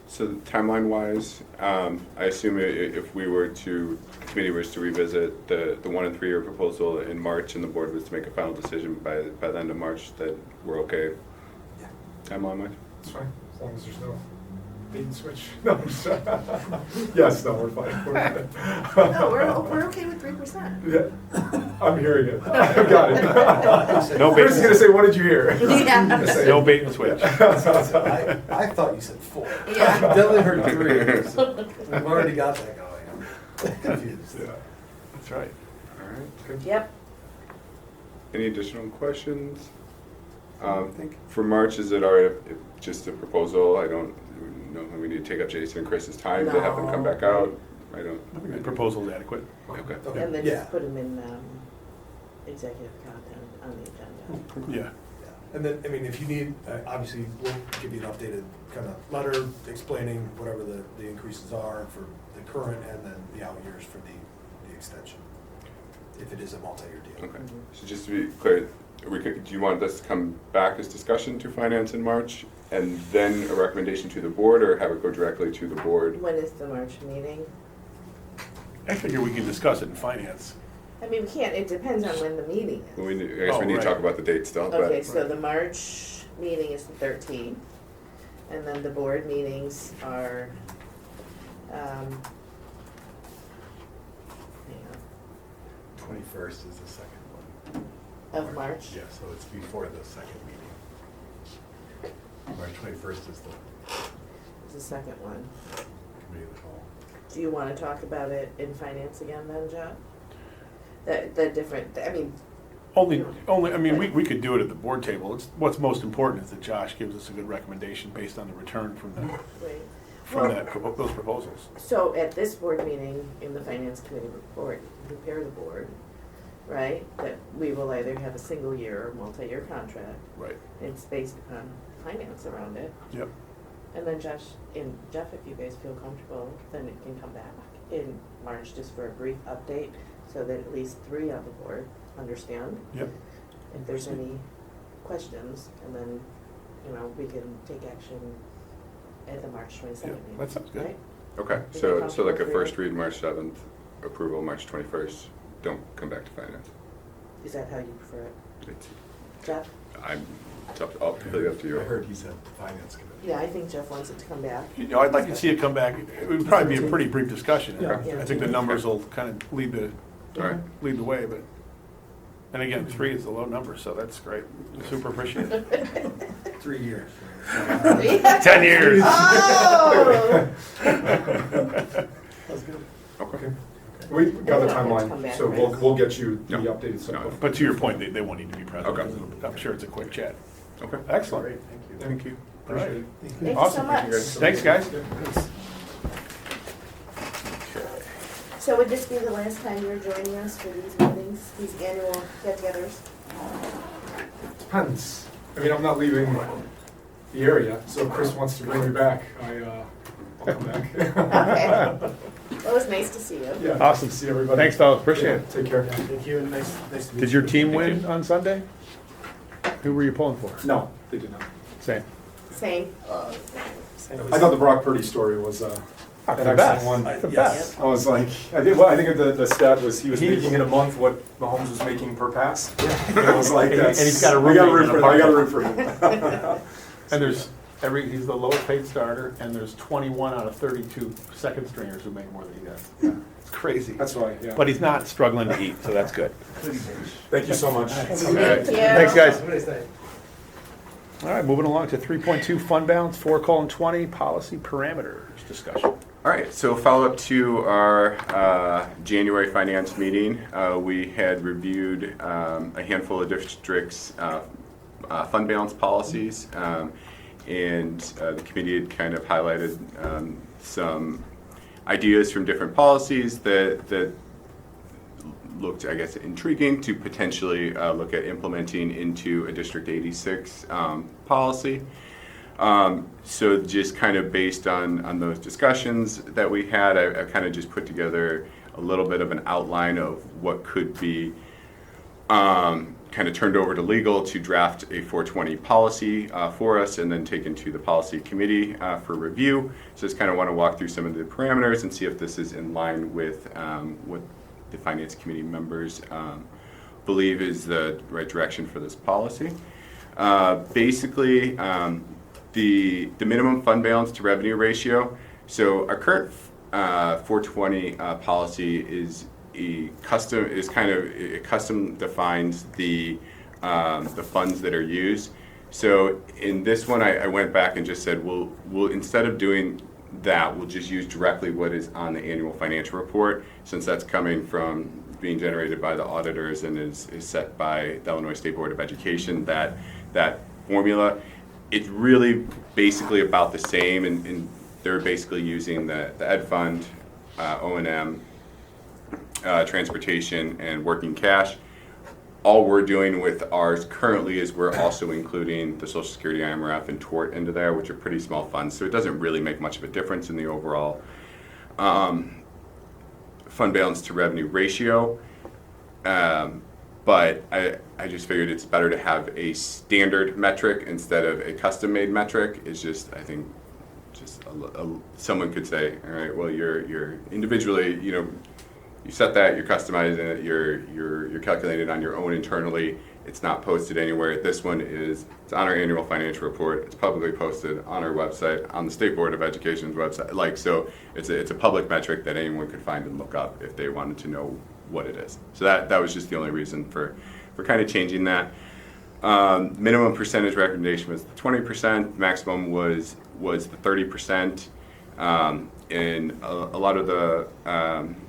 [SPEAKER 4] so timeline-wise, I assume if the committee was to revisit the 1 and 3 year proposal in March, and the board was to make a final decision by the end of March, that we're okay
[SPEAKER 6] Yeah.
[SPEAKER 4] timeline-wise?
[SPEAKER 5] It's fine, as long as there's no bait and switch. No, I'm just, yes, no, we're fine.
[SPEAKER 7] No, we're okay with 3%.
[SPEAKER 5] Yeah, I'm hearing it. I've got it.
[SPEAKER 1] No bait.
[SPEAKER 5] Chris is gonna say, what did you hear?
[SPEAKER 7] Yeah.
[SPEAKER 1] No bait and switch.
[SPEAKER 6] I thought you said 4.
[SPEAKER 7] Yeah.
[SPEAKER 6] Definitely heard 3. So we've already got that going. I'm confused.
[SPEAKER 5] Yeah.
[SPEAKER 1] That's right.
[SPEAKER 4] All right, good.
[SPEAKER 7] Yep.
[SPEAKER 4] Any additional questions? For March, is it all right if just a proposal? I don't know if we need to take up Jason and Chris's time to have them come back out. I don't.
[SPEAKER 1] I think the proposal's adequate.
[SPEAKER 4] Okay.
[SPEAKER 6] Okay.
[SPEAKER 7] And then
[SPEAKER 6] Yeah.
[SPEAKER 7] just put them in executive content on the agenda.
[SPEAKER 1] Yeah.
[SPEAKER 6] Yeah. And then, I mean, if you need, obviously, we'll give you an updated kind of letter explaining whatever the increases are for the current and then the out years for the extension, if it is a multi-year deal.
[SPEAKER 4] Okay. So just to be clear, do you want this to come back as discussion to finance in March, and then a recommendation to the board, or have it go directly to the board?
[SPEAKER 7] When is the March meeting?
[SPEAKER 1] I figure we can discuss it in finance.
[SPEAKER 7] I mean, we can't, it depends on when the meeting is.
[SPEAKER 4] Well, I guess we need to
[SPEAKER 1] right.
[SPEAKER 4] talk about the date still. but-
[SPEAKER 7] Okay, so the March meeting is the 13th, and then the board meetings are, hang on,
[SPEAKER 9] 21st is the second one.
[SPEAKER 7] of March?
[SPEAKER 9] Yeah, so it's before the second meeting. March 21st is the
[SPEAKER 7] Is the second one.
[SPEAKER 9] committee of the whole.
[SPEAKER 7] Do you want to talk about it in finance again then, John? The different, I mean,
[SPEAKER 1] Only, I mean, we could do it at the board table. What's most important is that Josh gives us a good recommendation based on the return from
[SPEAKER 7] wait.
[SPEAKER 1] those proposals.
[SPEAKER 7] So at this board meeting, in the finance committee report, prepare the board, right? That we will either have a single year or multi-year contract.
[SPEAKER 1] Right.
[SPEAKER 7] It's based upon finance around it.
[SPEAKER 1] Yep.
[SPEAKER 7] And then Jeff, if you guys feel comfortable, then it can come back in March just for a brief update, so that at least 3 on the board understand
[SPEAKER 1] Yep.
[SPEAKER 7] if there's any questions, and then, we can take action at the March 22nd
[SPEAKER 1] Yeah,
[SPEAKER 7] meeting.
[SPEAKER 1] that sounds good.
[SPEAKER 7] Right?
[SPEAKER 4] Okay,
[SPEAKER 7] Is
[SPEAKER 4] so
[SPEAKER 7] it
[SPEAKER 4] like a
[SPEAKER 7] comfortable for
[SPEAKER 4] first
[SPEAKER 7] you?
[SPEAKER 4] read March 7th, approval March 21st, don't come back to finance.
[SPEAKER 7] Is that how you prefer it?
[SPEAKER 4] It's,
[SPEAKER 7] Jeff?
[SPEAKER 4] it's completely up to you.
[SPEAKER 9] I heard he said finance committee.
[SPEAKER 7] Yeah, I think Jeff wants it to come back.
[SPEAKER 1] I'd like to see it come back. It would probably be a pretty brief discussion.
[SPEAKER 8] Yeah.
[SPEAKER 1] I think the numbers will kind of lead the
[SPEAKER 4] All right.
[SPEAKER 1] way, but, and again, 3 is a low number, so that's great. Super appreciate it.
[SPEAKER 6] 3 years.
[SPEAKER 1] 10 years.
[SPEAKER 7] Oh!
[SPEAKER 8] That's good.
[SPEAKER 4] Okay.
[SPEAKER 5] We got the
[SPEAKER 7] We'll have to come
[SPEAKER 5] timeline,
[SPEAKER 7] back,
[SPEAKER 5] so
[SPEAKER 7] right?
[SPEAKER 5] we'll get you the
[SPEAKER 4] No.
[SPEAKER 5] updated stuff.
[SPEAKER 4] No.
[SPEAKER 1] But to your point, they won't need to be present.
[SPEAKER 4] Okay.
[SPEAKER 1] I'm sure it's a quick chat.
[SPEAKER 4] Okay.
[SPEAKER 1] Excellent.
[SPEAKER 9] Great, thank you.
[SPEAKER 1] Thank you. All
[SPEAKER 5] Appreciate
[SPEAKER 1] right.
[SPEAKER 5] it.
[SPEAKER 7] Thank you so
[SPEAKER 1] Awesome.
[SPEAKER 7] much.
[SPEAKER 1] Thanks, guys.
[SPEAKER 7] So would this be the last time you're joining us for these meetings, these annual get-togethers?
[SPEAKER 5] Depends. I mean, I'm not leaving the area, so if Chris wants to bring me back, I'll come back.
[SPEAKER 7] Okay. Well, it was nice to see you.
[SPEAKER 5] Yeah,
[SPEAKER 1] Awesome.
[SPEAKER 5] See everybody.
[SPEAKER 1] Thanks, fellas. Appreciate it.
[SPEAKER 5] Take care.
[SPEAKER 8] Thank you, and nice to meet you.
[SPEAKER 1] Did your team win on Sunday? Who were you pulling for?
[SPEAKER 5] No, they did not.
[SPEAKER 1] Same.
[SPEAKER 7] Same.
[SPEAKER 5] I thought the Brock Purdy story was an
[SPEAKER 1] The
[SPEAKER 5] excellent
[SPEAKER 1] best.
[SPEAKER 5] one.
[SPEAKER 1] The
[SPEAKER 5] Yes.
[SPEAKER 1] best.
[SPEAKER 5] I was like, I think the stat was he was making in a month what Mahomes was making per pass. And I was like,
[SPEAKER 1] And
[SPEAKER 5] that's.
[SPEAKER 1] he's got a
[SPEAKER 5] I gotta
[SPEAKER 1] roommate
[SPEAKER 5] root
[SPEAKER 1] in
[SPEAKER 5] for
[SPEAKER 1] a
[SPEAKER 5] him. I gotta root for him.
[SPEAKER 1] And he's the lowest paid starter, and there's 21 out of 32 second stringers who make more than he does.
[SPEAKER 5] Yeah.
[SPEAKER 1] It's crazy.
[SPEAKER 5] That's why, yeah.
[SPEAKER 1] But he's not struggling to eat, so that's good.
[SPEAKER 5] Thank you so much.
[SPEAKER 1] All right.
[SPEAKER 7] Thank you.
[SPEAKER 1] Thanks, guys.
[SPEAKER 8] Have a nice day.
[SPEAKER 1] All right, moving along to 3.2 fund balance, 4:20 policy parameters discussion.
[SPEAKER 4] All right, so follow up to our January finance meeting. We had reviewed a handful of districts' fund balance policies, and the committee had kind of highlighted some ideas from different policies that looked, I guess, intriguing to potentially look at implementing into a District 86 policy. So just kind of based on those discussions that we had, I kind of just put together a little bit of an outline of what could be kind of turned over to legal to draft a 420 policy for us and then taken to the policy committee for review. So just kind of want to walk through some of the parameters and see if this is in line with what the finance committee members believe is the right direction for this policy. Basically, the minimum fund balance to revenue ratio. So our current 420 policy is custom defines the funds that are used. So in this one, I went back and just said, we'll instead of doing that, we'll just use directly what is on the annual financial report, since that's coming from being generated by the auditors and is set by the Illinois State Board of Education. That formula, it's really basically about the same, and they're basically using the ed fund, O&M, transportation, and working cash. All we're doing with ours currently is we're also including the Social Security, IMRF, and tort into there, which are pretty small funds, so it doesn't really make much of a difference in the overall fund balance to revenue ratio. But I just figured it's better to have a standard metric instead of a custom-made metric. It's just, I think, someone could say, all right, well, you're individually, you set that, you're customizing it, you're calculating it on your own internally. It's not posted anywhere. This one it's on our annual financial report. It's publicly posted on our website, on the State Board of Education's website. So it's a public metric that anyone could find and look up if they wanted to know what it is. So that was just the only reason for kind of changing that. Minimum percentage recommendation was the 20%. Maximum was the 30%. In a lot of the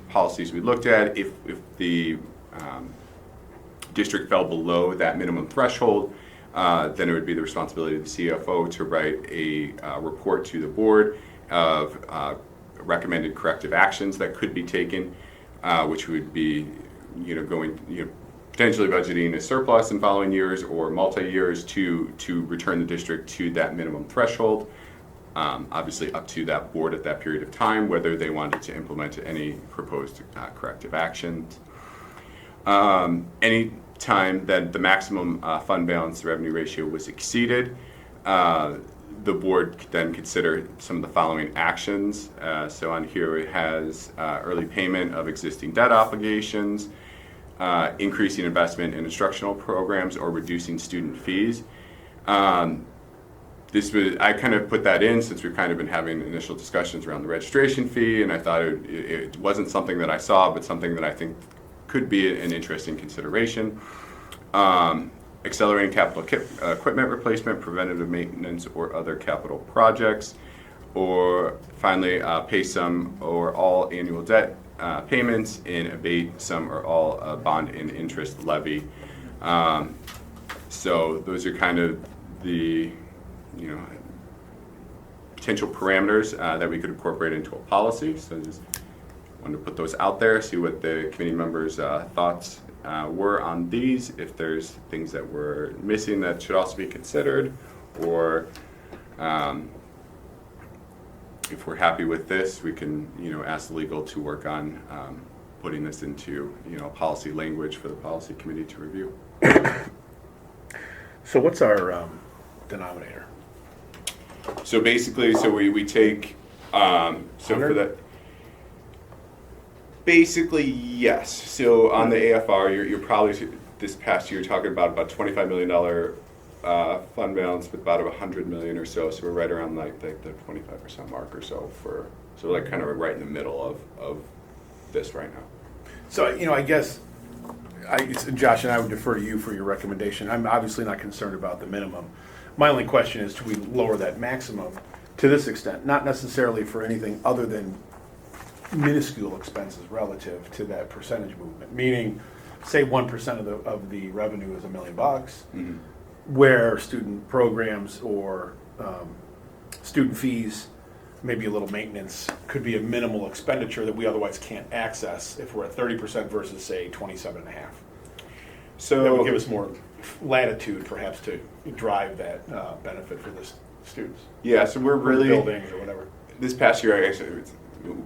[SPEAKER 4] policies we looked at, if the district fell below that minimum threshold, then it would be the responsibility of the CFO to write a report to the board of recommended corrective actions that could be taken, which would be, potentially budgeting a surplus in following years or multi-years to return the district to that minimum threshold. Obviously up to that board at that period of time, whether they wanted to implement any proposed corrective actions. Any time that the maximum fund balance to revenue ratio was exceeded, the board could then consider some of the following actions. So on here it has early payment of existing debt obligations, increasing investment in instructional programs, or reducing student fees. I kind of put that in since we've kind of been having initial discussions around the registration fee, and I thought it wasn't something that I saw, but something that I think could be an interesting consideration. Accelerating capital equipment replacement, preventative maintenance, or other capital projects. Or finally, pay some or all annual debt payments and abate some or all bond and interest levy. So those are kind of the potential parameters that we could incorporate into a policy. So just wanted to put those out there, see what the committee members' thoughts were on these, if there's things that we're missing that should also be considered, or if we're happy with this, we can ask the legal to work on putting this into policy language for the policy committee to review.
[SPEAKER 1] So what's our denominator?
[SPEAKER 4] So basically, we take, so for that, basically, yes. So on the AFR, you're probably, this past year, talking about $25 million fund balance with about $100 million or so. So we're right around like the 25% mark or so so like kind of right in the middle of this right now.
[SPEAKER 1] So, I guess, Josh and I would defer to you for your recommendation. I'm obviously not concerned about the minimum. My only question is, do we lower that maximum to this extent? Not necessarily for anything other than minuscule expenses relative to that percentage movement. Meaning, say 1% of the revenue is $1 million,
[SPEAKER 4] Mm-hmm.
[SPEAKER 1] where student programs or student fees, maybe a little maintenance, could be a minimal expenditure that we otherwise can't access if we're at 30% versus, say, 27.5%.
[SPEAKER 4] So
[SPEAKER 1] That would give us more latitude, perhaps, to drive that benefit for the students.
[SPEAKER 4] Yeah, so we're
[SPEAKER 1] Or the
[SPEAKER 4] really,
[SPEAKER 1] buildings or whatever.
[SPEAKER 4] this past year, I guess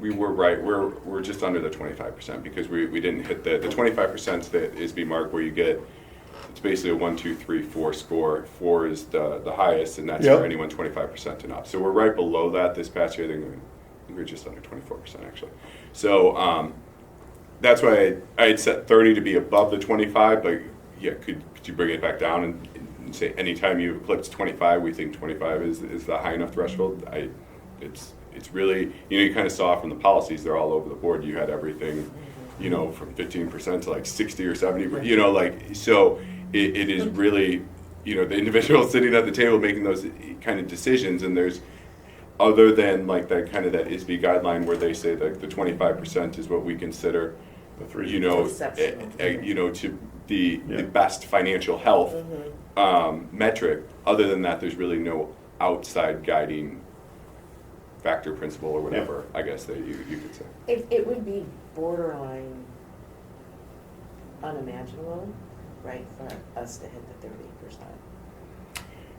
[SPEAKER 4] we were right. We're just under the 25% because we didn't hit the 25% that is B-Mark, where you get, it's basically a 1, 2, 3, 4 score. 4 is the highest, and that's
[SPEAKER 1] Yep.
[SPEAKER 4] for anyone 25% and up. So we're right below that this past year. I think we're just under 24% actually. So that's why I had set 30 to be above the 25. But yeah, could you bring it back down and say anytime you eclipse 25, we think 25 is the high enough threshold? It's really, you kind of saw from the policies, they're all over the board. You had everything, from 15% to like 60 or 70, so it is really, the individual sitting at the table making those kind of decisions, and there's, other than like that kind of that ISB guideline where they say that the 25% is what we consider,
[SPEAKER 7] Exceptional.
[SPEAKER 4] to the best financial health metric. Other than that, there's really no outside guiding factor, principle, or whatever, I guess that you could say.
[SPEAKER 7] It would be borderline unimaginable, right, for us to hit the 30%.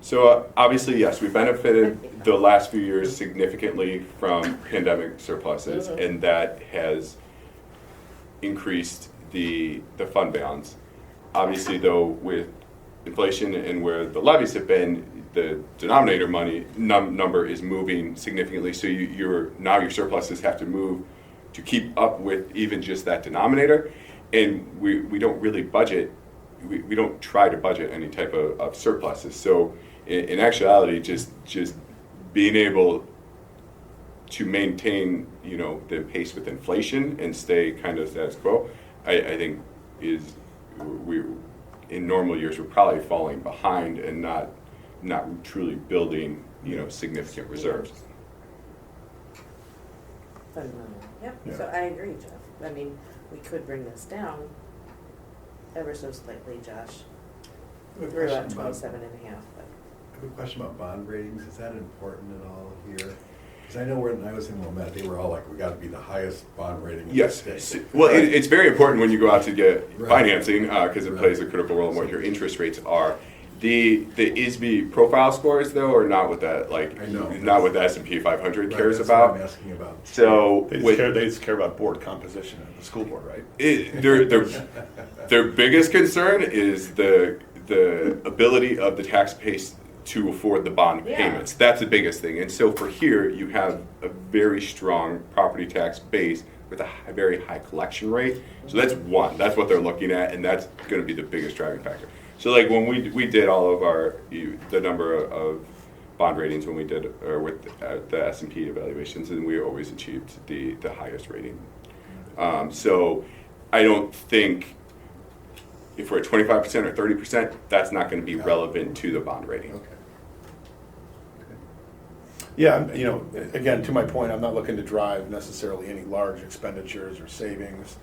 [SPEAKER 4] So obviously, yes, we benefited the last few years significantly from pandemic surpluses, and that has increased the fund balance. Obviously, though, with inflation and where the levies have been, the denominator money number is moving significantly. So your surpluses have to move to keep up with even just that denominator, and we don't really budget. We don't try to budget any type of surpluses. So in actuality, just being able to maintain the pace with inflation and stay kind of status quo, I think we in normal years we're probably falling behind and not truly building significant reserves.
[SPEAKER 7] Fundamental. Yep,
[SPEAKER 1] Yeah.
[SPEAKER 7] so I agree, Jeff. I mean, we could bring this down ever so slightly, Josh.
[SPEAKER 9] I have a
[SPEAKER 7] We're at
[SPEAKER 9] question about-
[SPEAKER 7] 27.5, but.
[SPEAKER 9] I have a question about bond ratings. Is that important at all here? Because I know when I was in Wilmette, they were all like, we got to be the highest bond rating in the
[SPEAKER 4] Yes.
[SPEAKER 9] state.
[SPEAKER 4] Well, it's very important when you go out to get
[SPEAKER 9] Right.
[SPEAKER 4] financing because it
[SPEAKER 9] Right.
[SPEAKER 4] plays a critical role in what your interest rates are. The ISB profile scores though are not what that
[SPEAKER 9] I know.
[SPEAKER 4] not what the S&P 500
[SPEAKER 9] Right,
[SPEAKER 4] cares
[SPEAKER 9] that's what
[SPEAKER 4] about.
[SPEAKER 9] I'm asking about.
[SPEAKER 4] So
[SPEAKER 1] They just care about board composition of the school board, right?
[SPEAKER 4] their biggest concern is the ability of the tax base to afford the bond
[SPEAKER 7] Yeah.
[SPEAKER 4] payments. That's the biggest thing. And so for here, you have a very strong property tax base with a very high collection rate. So that's one. That's what they're looking at, and that's going to be the biggest driving factor. So like when we did all of the number of bond ratings when we did with the S&P evaluations, and we always achieved the highest rating. So I don't think if we're at 25% or 30%, that's not going to be relevant to the bond rating.
[SPEAKER 9] Okay.
[SPEAKER 1] Yeah, again, to my point, I'm not looking to drive necessarily any large expenditures or savings,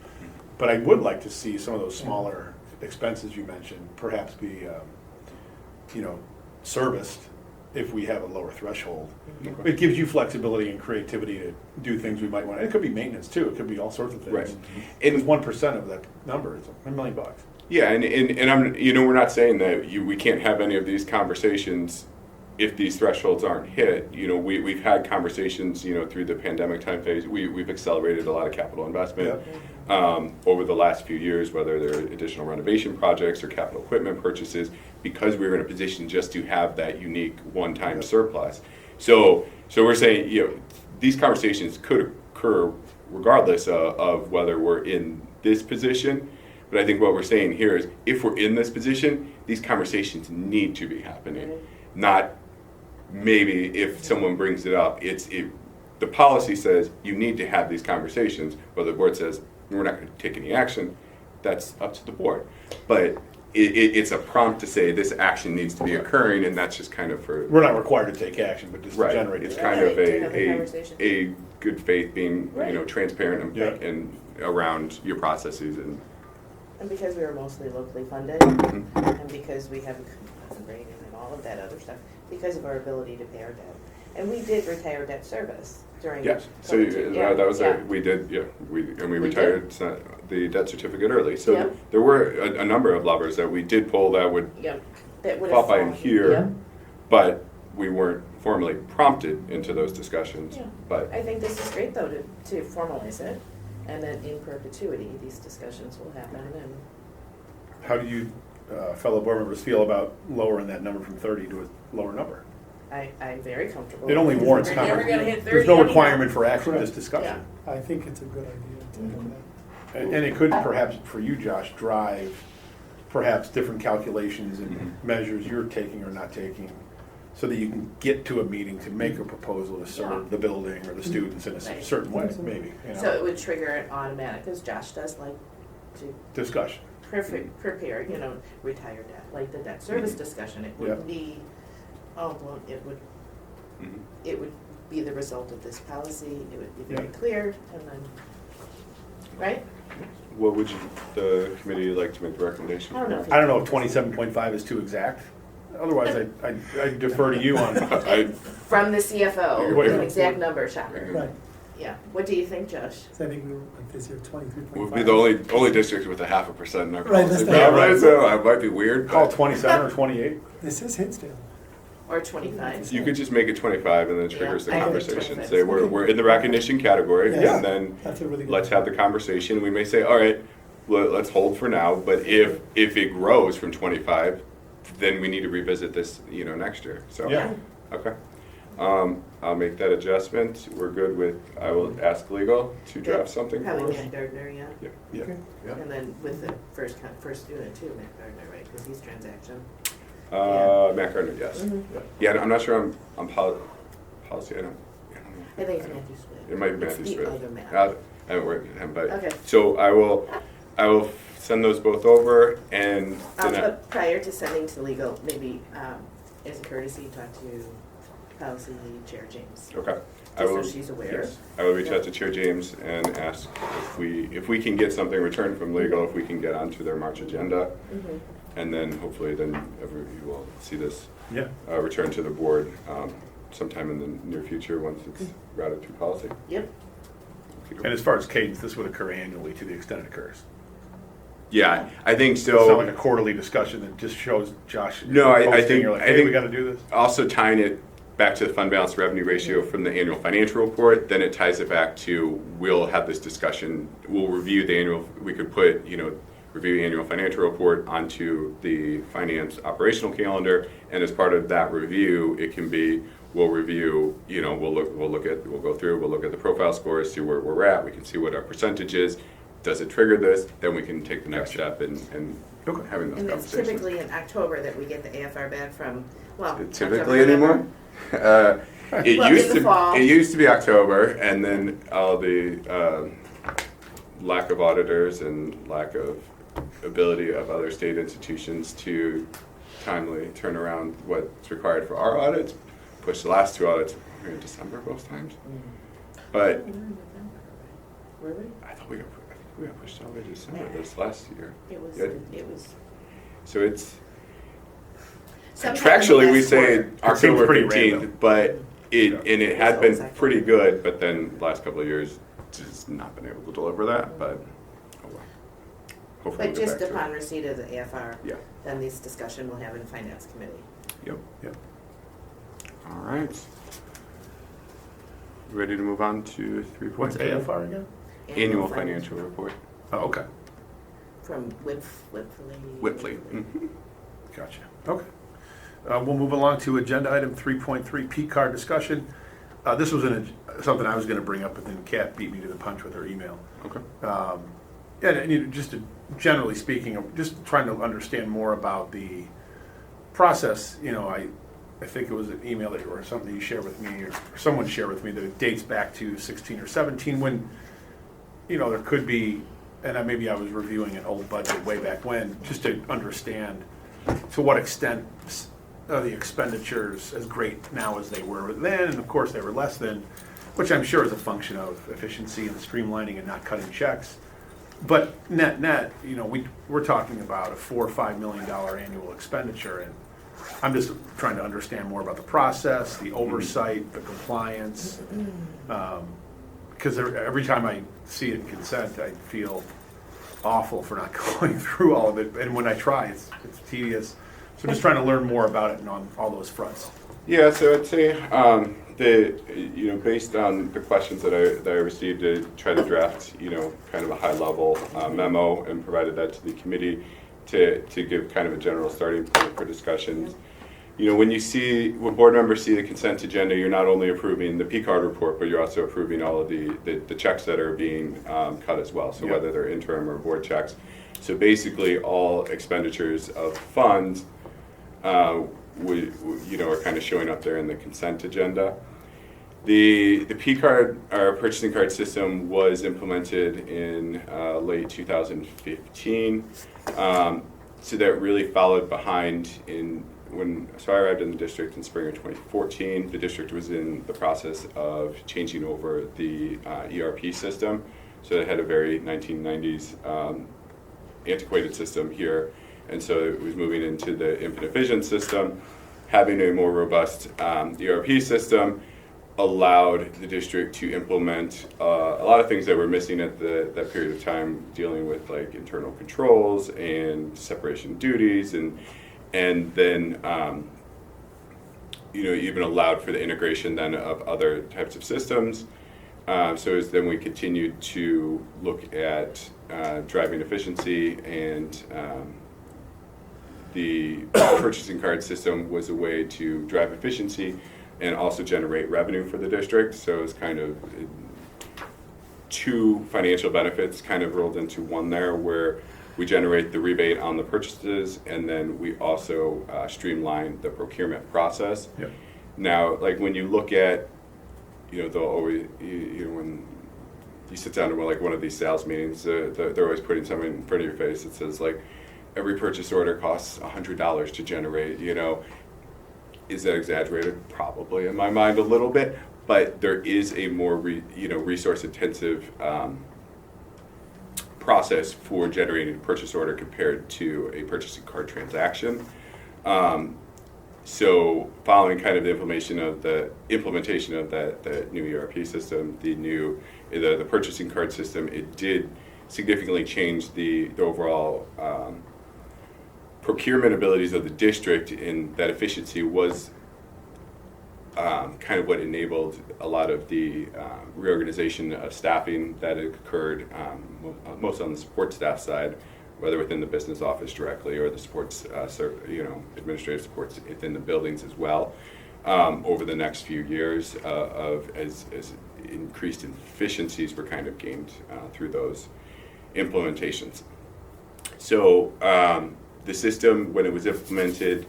[SPEAKER 1] but I would like to see some of those smaller expenses you mentioned perhaps be, serviced if we have a lower threshold.
[SPEAKER 4] Okay.
[SPEAKER 1] It gives you flexibility and creativity to do things we might want. It could be maintenance too. It could be all sorts of things.
[SPEAKER 4] Right.
[SPEAKER 1] And 1% of that number is $1 million.
[SPEAKER 4] Yeah, and I'm we're not saying that we can't have any of these conversations if these thresholds aren't hit. We've had conversations through the pandemic time phase. We've accelerated a lot of capital investment over the last few years, whether they're additional renovation projects or capital equipment purchases, because we were in a position just to have that unique one-time surplus. So we're saying these conversations could occur regardless of whether we're in this position. But I think what we're saying here is if we're in this position, these conversations need to be happening. Not maybe if someone brings it up. The policy says you need to have these conversations. Whether the board says we're not going to take any action, that's up to the board. But it's a prompt to say this action needs to be occurring, and that's just kind of for...
[SPEAKER 1] We're not required to take action, but just to
[SPEAKER 4] Right.
[SPEAKER 1] generate
[SPEAKER 4] It's
[SPEAKER 1] it.
[SPEAKER 4] kind of
[SPEAKER 7] To have a conversation.
[SPEAKER 4] a good faith being
[SPEAKER 7] Right.
[SPEAKER 4] transparent
[SPEAKER 1] Yeah.
[SPEAKER 4] and around your processes and
[SPEAKER 7] And because we were mostly locally funded,
[SPEAKER 4] Mm-hmm.
[SPEAKER 7] and because we have a good rating and all of that other stuff, because of our ability to pay our debt. And we did retire debt service during
[SPEAKER 4] yes. So
[SPEAKER 7] COVID. Yeah,
[SPEAKER 4] that was
[SPEAKER 7] yeah.
[SPEAKER 4] we did we
[SPEAKER 7] We
[SPEAKER 4] retired the debt certificate early. So
[SPEAKER 7] Yeah.
[SPEAKER 4] there were a number of levers that we did pull that would
[SPEAKER 7] Yeah, that would have
[SPEAKER 4] qualify in
[SPEAKER 7] fallen.
[SPEAKER 4] here,
[SPEAKER 7] Yeah.
[SPEAKER 4] but we weren't formally prompted into those discussions.
[SPEAKER 7] Yeah.
[SPEAKER 4] But
[SPEAKER 7] I think this is great though to formalize it, and then in perpetuity, these discussions will happen and.
[SPEAKER 1] How do you fellow board members feel about lowering that number from 30 to a lower number?
[SPEAKER 7] I'm very comfortable.
[SPEAKER 1] It only
[SPEAKER 7] because
[SPEAKER 1] warrants
[SPEAKER 7] we're never gonna hit 30
[SPEAKER 1] There's no
[SPEAKER 7] anyhow.
[SPEAKER 1] requirement for action, just discussion.
[SPEAKER 8] I think it's a good idea to have that.
[SPEAKER 1] And it could perhaps, for you, Josh, drive perhaps different calculations and
[SPEAKER 4] Mhm.
[SPEAKER 1] measures you're taking or not taking, so that you can get to a meeting to make a proposal to
[SPEAKER 7] Yeah.
[SPEAKER 1] serve the building or the students in a
[SPEAKER 7] Right.
[SPEAKER 1] certain way, maybe,
[SPEAKER 7] So it would trigger an automatic, because Josh does like to
[SPEAKER 1] Discussion.
[SPEAKER 7] prepare, retire debt, like the debt service discussion. It
[SPEAKER 1] Yeah.
[SPEAKER 7] would be, well,
[SPEAKER 4] mhm.
[SPEAKER 7] it would be the result of this policy. It would be very
[SPEAKER 1] Yeah.
[SPEAKER 7] clear, and then, right?
[SPEAKER 4] What would the committee like to make the recommendation?
[SPEAKER 7] I don't know if
[SPEAKER 1] I don't know if 27.5 is too exact. Otherwise, I defer to you on.
[SPEAKER 7] From the CFO,
[SPEAKER 1] Wait.
[SPEAKER 7] an exact number, shocker.
[SPEAKER 8] Right,
[SPEAKER 7] Yeah. What do you think, Josh?
[SPEAKER 8] so I think we were, like this year, 23.5.
[SPEAKER 4] We'll be the only district with a 0.5% in our
[SPEAKER 8] Right,
[SPEAKER 4] policy.
[SPEAKER 8] that's not-
[SPEAKER 4] Right, so it might be weird.
[SPEAKER 1] Call
[SPEAKER 4] But
[SPEAKER 1] 27 or 28.
[SPEAKER 8] This is Hinsdale.
[SPEAKER 7] Or 25?
[SPEAKER 4] you could just make it 25 and then it triggers the
[SPEAKER 7] Yeah, I think
[SPEAKER 4] conversation.
[SPEAKER 7] 25
[SPEAKER 4] Say
[SPEAKER 7] is
[SPEAKER 4] we're in the recognition category,
[SPEAKER 8] Yeah.
[SPEAKER 4] and then
[SPEAKER 8] That's a really good.
[SPEAKER 4] let's have the conversation. We may say, all right, let's hold for now. But if it grows from 25, then we need to revisit this, next year. So
[SPEAKER 1] Yeah.
[SPEAKER 4] okay, I'll make that adjustment. We're good with. I will ask legal to draft something for
[SPEAKER 7] Probably
[SPEAKER 4] us.
[SPEAKER 7] Matt Gardner, yeah.
[SPEAKER 4] Yeah.
[SPEAKER 1] Yeah.
[SPEAKER 8] Okay.
[SPEAKER 1] Yeah.
[SPEAKER 7] And then with the first student too, Matt Gardner, right, because he's transaction.
[SPEAKER 4] Matt Gardner, yes.
[SPEAKER 7] Mhm.
[SPEAKER 4] Yeah, I'm not sure I'm policy. I don't know.
[SPEAKER 7] I think it's Matthew Smith.
[SPEAKER 4] It might be
[SPEAKER 7] It's
[SPEAKER 4] Matthew
[SPEAKER 7] the
[SPEAKER 4] Smith.
[SPEAKER 7] other Matt.
[SPEAKER 4] I haven't worked with him, but
[SPEAKER 7] Okay.
[SPEAKER 4] so I will send those both over and then
[SPEAKER 7] But prior to sending to legal, maybe as a courtesy, talk to policy chair James.
[SPEAKER 4] okay. I
[SPEAKER 7] Just so
[SPEAKER 4] will,
[SPEAKER 7] she's aware.
[SPEAKER 4] yes, I will reach out to Chair James and ask if we can get something returned from legal, if we can get onto their March agenda,
[SPEAKER 7] Mhm.
[SPEAKER 4] and then hopefully then you will see this
[SPEAKER 1] Yeah.
[SPEAKER 4] return to the board sometime in the near future once it's routed through policy.
[SPEAKER 7] Yep.
[SPEAKER 1] And as far as cadence, this would occur annually to the extent it occurs.
[SPEAKER 4] Yeah, I think
[SPEAKER 1] It's not like a
[SPEAKER 4] so.
[SPEAKER 1] quarterly discussion that just shows Josh.
[SPEAKER 4] No, I
[SPEAKER 1] posting,
[SPEAKER 4] think-
[SPEAKER 1] you're like,
[SPEAKER 4] I
[SPEAKER 1] hey,
[SPEAKER 4] think-
[SPEAKER 1] we gotta do this.
[SPEAKER 4] Also tying it back to the fund balance revenue ratio from the annual financial report, then it ties it back to, we'll have this discussion, we'll review the annual, we could put, review the annual financial report onto the finance operational calendar, and as part of that review, it can be, we'll review, we'll go through, we'll look at the profile scores, see where we're at, we can see what our percentage is. Does it trigger this? Then we can take the next step in
[SPEAKER 1] Okay.
[SPEAKER 4] having those
[SPEAKER 7] And it's
[SPEAKER 4] conversations.
[SPEAKER 7] typically in October that we get the AFR back from, well.
[SPEAKER 4] Typically
[SPEAKER 7] October,
[SPEAKER 4] anymore?
[SPEAKER 7] November.
[SPEAKER 4] It
[SPEAKER 7] Well,
[SPEAKER 4] used
[SPEAKER 7] in the
[SPEAKER 4] to.
[SPEAKER 7] fall.
[SPEAKER 4] It used to be October, and then all the lack of auditors and lack of ability of other state institutions to timely turn around what's required for our audits, pushed the last 2 audits in December most times. But
[SPEAKER 7] Were we?
[SPEAKER 4] I thought we got pushed all the way to December this last year.
[SPEAKER 7] It was,
[SPEAKER 4] Yeah.
[SPEAKER 7] it was.
[SPEAKER 4] So it's
[SPEAKER 7] sometime in the
[SPEAKER 4] contractually we
[SPEAKER 7] last
[SPEAKER 4] say
[SPEAKER 7] quarter.
[SPEAKER 1] Seems
[SPEAKER 4] October
[SPEAKER 1] pretty
[SPEAKER 4] 15th,
[SPEAKER 1] random.
[SPEAKER 4] but it had been
[SPEAKER 7] Exactly.
[SPEAKER 4] pretty good, but then last couple of years just not been able to deliver that, but oh well. Hopefully
[SPEAKER 7] But
[SPEAKER 4] we'll
[SPEAKER 7] just
[SPEAKER 4] get back
[SPEAKER 7] upon
[SPEAKER 4] to it.
[SPEAKER 7] receipt of the AFR,
[SPEAKER 4] Yeah,
[SPEAKER 7] then this discussion we'll have in Finance Committee.
[SPEAKER 4] yep.
[SPEAKER 1] Yep.
[SPEAKER 4] All right. Ready to move on to 3.2?
[SPEAKER 1] What's AFR again?
[SPEAKER 4] Annual financial report.
[SPEAKER 1] Oh, okay,
[SPEAKER 7] From Whipfully.
[SPEAKER 4] Whitley. Mhm.
[SPEAKER 1] gotcha, okay. We'll move along to agenda item 3.3, P card discussion. This was something I was gonna bring up, but then Kat beat me to the punch with her email.
[SPEAKER 4] Okay.
[SPEAKER 1] Yeah, and just generally speaking, I'm just trying to understand more about the process. I think it was an email or something you shared with me, or someone shared with me, that it dates back to 16 or 17 when, there could be, and maybe I was reviewing an old budget way back when, just to understand to what extent are the expenditures as great now as they were then, and of course they were less than, which I'm sure is a function of efficiency and streamlining and not cutting checks. But net, we're talking about a $4 or $5 million annual expenditure, and I'm just trying to understand more about the process, the oversight, the compliance. Because every time I see it in consent, I feel awful for not going through all of it, and when I try, it's tedious. So I'm just trying to learn more about it and on all those fronts.
[SPEAKER 4] Yeah, so I'd say based on the questions that I received, to try to draft kind of a high level memo and provided that to the committee to give kind of a general starting point for discussions. When board members see the consent agenda, you're not only approving the P card report, but you're also approving all of the checks that are being cut as well. So
[SPEAKER 1] Yeah.
[SPEAKER 4] whether they're interim or board checks. So basically, all expenditures of funds are kind of showing up there in the consent agenda. The P card, our purchasing card system, was implemented in late 2015. So that really followed behind so I arrived in the district in spring of 2014. The district was in the process of changing over the ERP system. So it had a very 1990s antiquated system here. And so it was moving into the Infinite Vision system. Having a more robust ERP system allowed the district to implement a lot of things that were missing at that period of time, dealing with like internal controls and separation of duties, and then even allowed for the integration then of other types of systems. So as then we continued to look at driving efficiency, and the purchasing card system was a way to drive efficiency and also generate revenue for the district. So it's kind of 2 financial benefits kind of rolled into one there, where we generate the rebate on the purchases, and then we also streamline the procurement process.
[SPEAKER 1] Yep.
[SPEAKER 4] Now, like when you look at, they'll always, when you sit down to one of these sales meetings, they're always putting something in front of your face that says like, every purchase order costs $100 to generate. Is that exaggerated? Probably in my mind a little bit, but there is a more resource intensive process for generating a purchase order compared to a purchasing card transaction. So following kind of the implementation of the new ERP system, the purchasing card system, it did significantly changed the overall procurement abilities of the district, and that efficiency was kind of what enabled a lot of the reorganization of staffing that occurred most on the support staff side, whether within the business office directly or the supports, administrative supports within the buildings as well. Over the next few years, as increased efficiencies were kind of gained through those implementations. So the system, when it was implemented,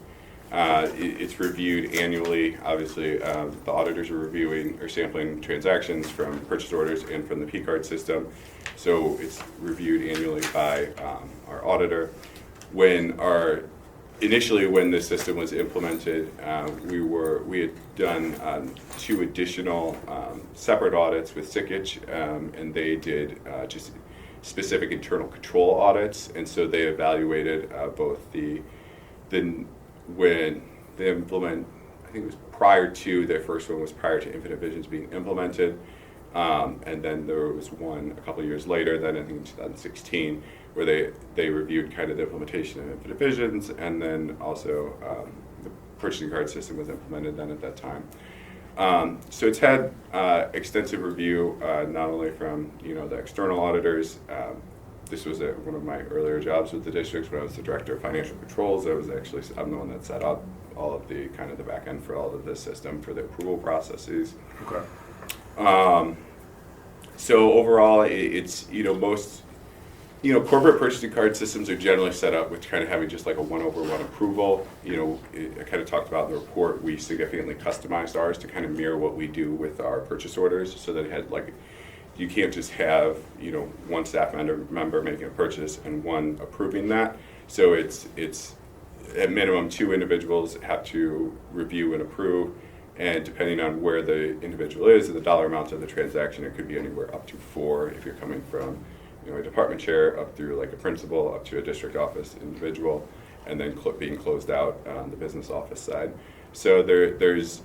[SPEAKER 4] it's reviewed annually. Obviously, the auditors are reviewing or sampling transactions from purchase orders and from the P-card system. So it's reviewed annually by our auditor. Initially, when the system was implemented, we had done 2 additional separate audits with Sikich, and they did just specific internal control audits, and so they evaluated both when they implement. I think it was prior to their first one was prior to Infinite Visions being implemented, and then there was one a couple of years later, then I think in 2016, where they reviewed kind of the implementation of Infinite Visions, and then also the purchasing card system was implemented then at that time. So it's had extensive review, not only from the external auditors. This was one of my earlier jobs with the district when I was the director of financial controls. I'm the one that set up all of the kind of the back end for all of this system for the approval processes.
[SPEAKER 1] Okay.
[SPEAKER 4] So overall, it's most corporate purchasing card systems are generally set up with kind of having just like a 1-over-1 approval. I kind of talked about in the report, we significantly customized ours to kind of mirror what we do with our purchase orders, so that it had you can't just have one staff member making a purchase and one approving that. So it's at minimum 2 individuals have to review and approve, and depending on where the individual is and the dollar amount of the transaction, it could be anywhere up to 4 if you're coming from a department chair up through like a principal up to a district office individual, and then being closed out on the business office side. So there's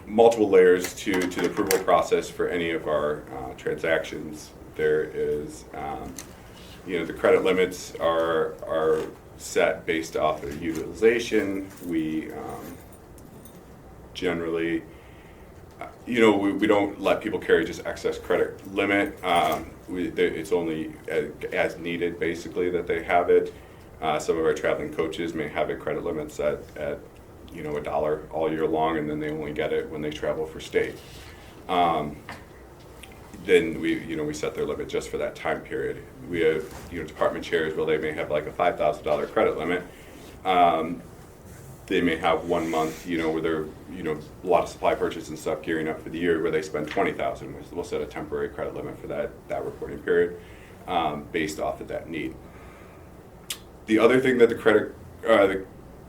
[SPEAKER 4] multiple layers to the approval process for any of our transactions. There is the credit limits are set based off of utilization. We generally we don't let people carry just excess credit limit. It's only as needed, basically, that they have it. Some of our traveling coaches may have a credit limit set at $1 all year long, and then they only get it when they travel for state. Then we set their limit just for that time period. We have department chairs where they may have like a $5,000 credit limit. They may have 1 month, where they're, a lot of supply purchase and stuff gearing up for the year, where they spend $20,000. We'll set a temporary credit limit for that reporting period, based off of that need. The other thing that the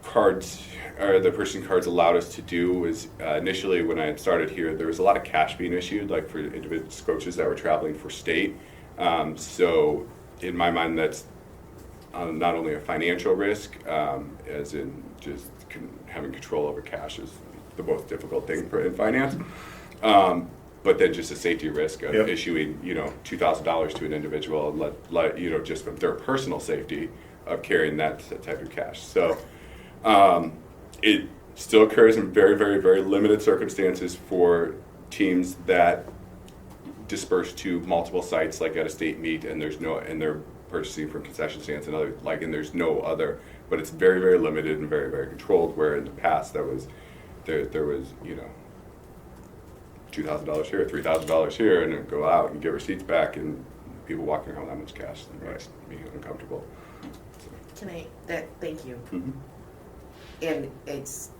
[SPEAKER 4] purchasing cards allowed us to do was initially when I had started here, there was a lot of cash being issued, like for individual coaches that were traveling for state. So in my mind, that's not only a financial risk, as in just having control over cash is the most difficult thing in finance, but then just a safety risk of issuing $2,000 to an individual and let just from their personal safety of carrying that type of cash. So it still occurs in very, very, very limited circumstances for teams that disperse to multiple sites, like at a state meet, and they're purchasing from concession stands and other and there's no other. But it's very, very limited and very, very controlled. Where in the past there was $2,000 here, $3,000 here, and then go out and get receipts back, and people walking around with that much cash, and it makes me uncomfortable.
[SPEAKER 7] Thank you.
[SPEAKER 4] Mm-hmm.
[SPEAKER 7] And it's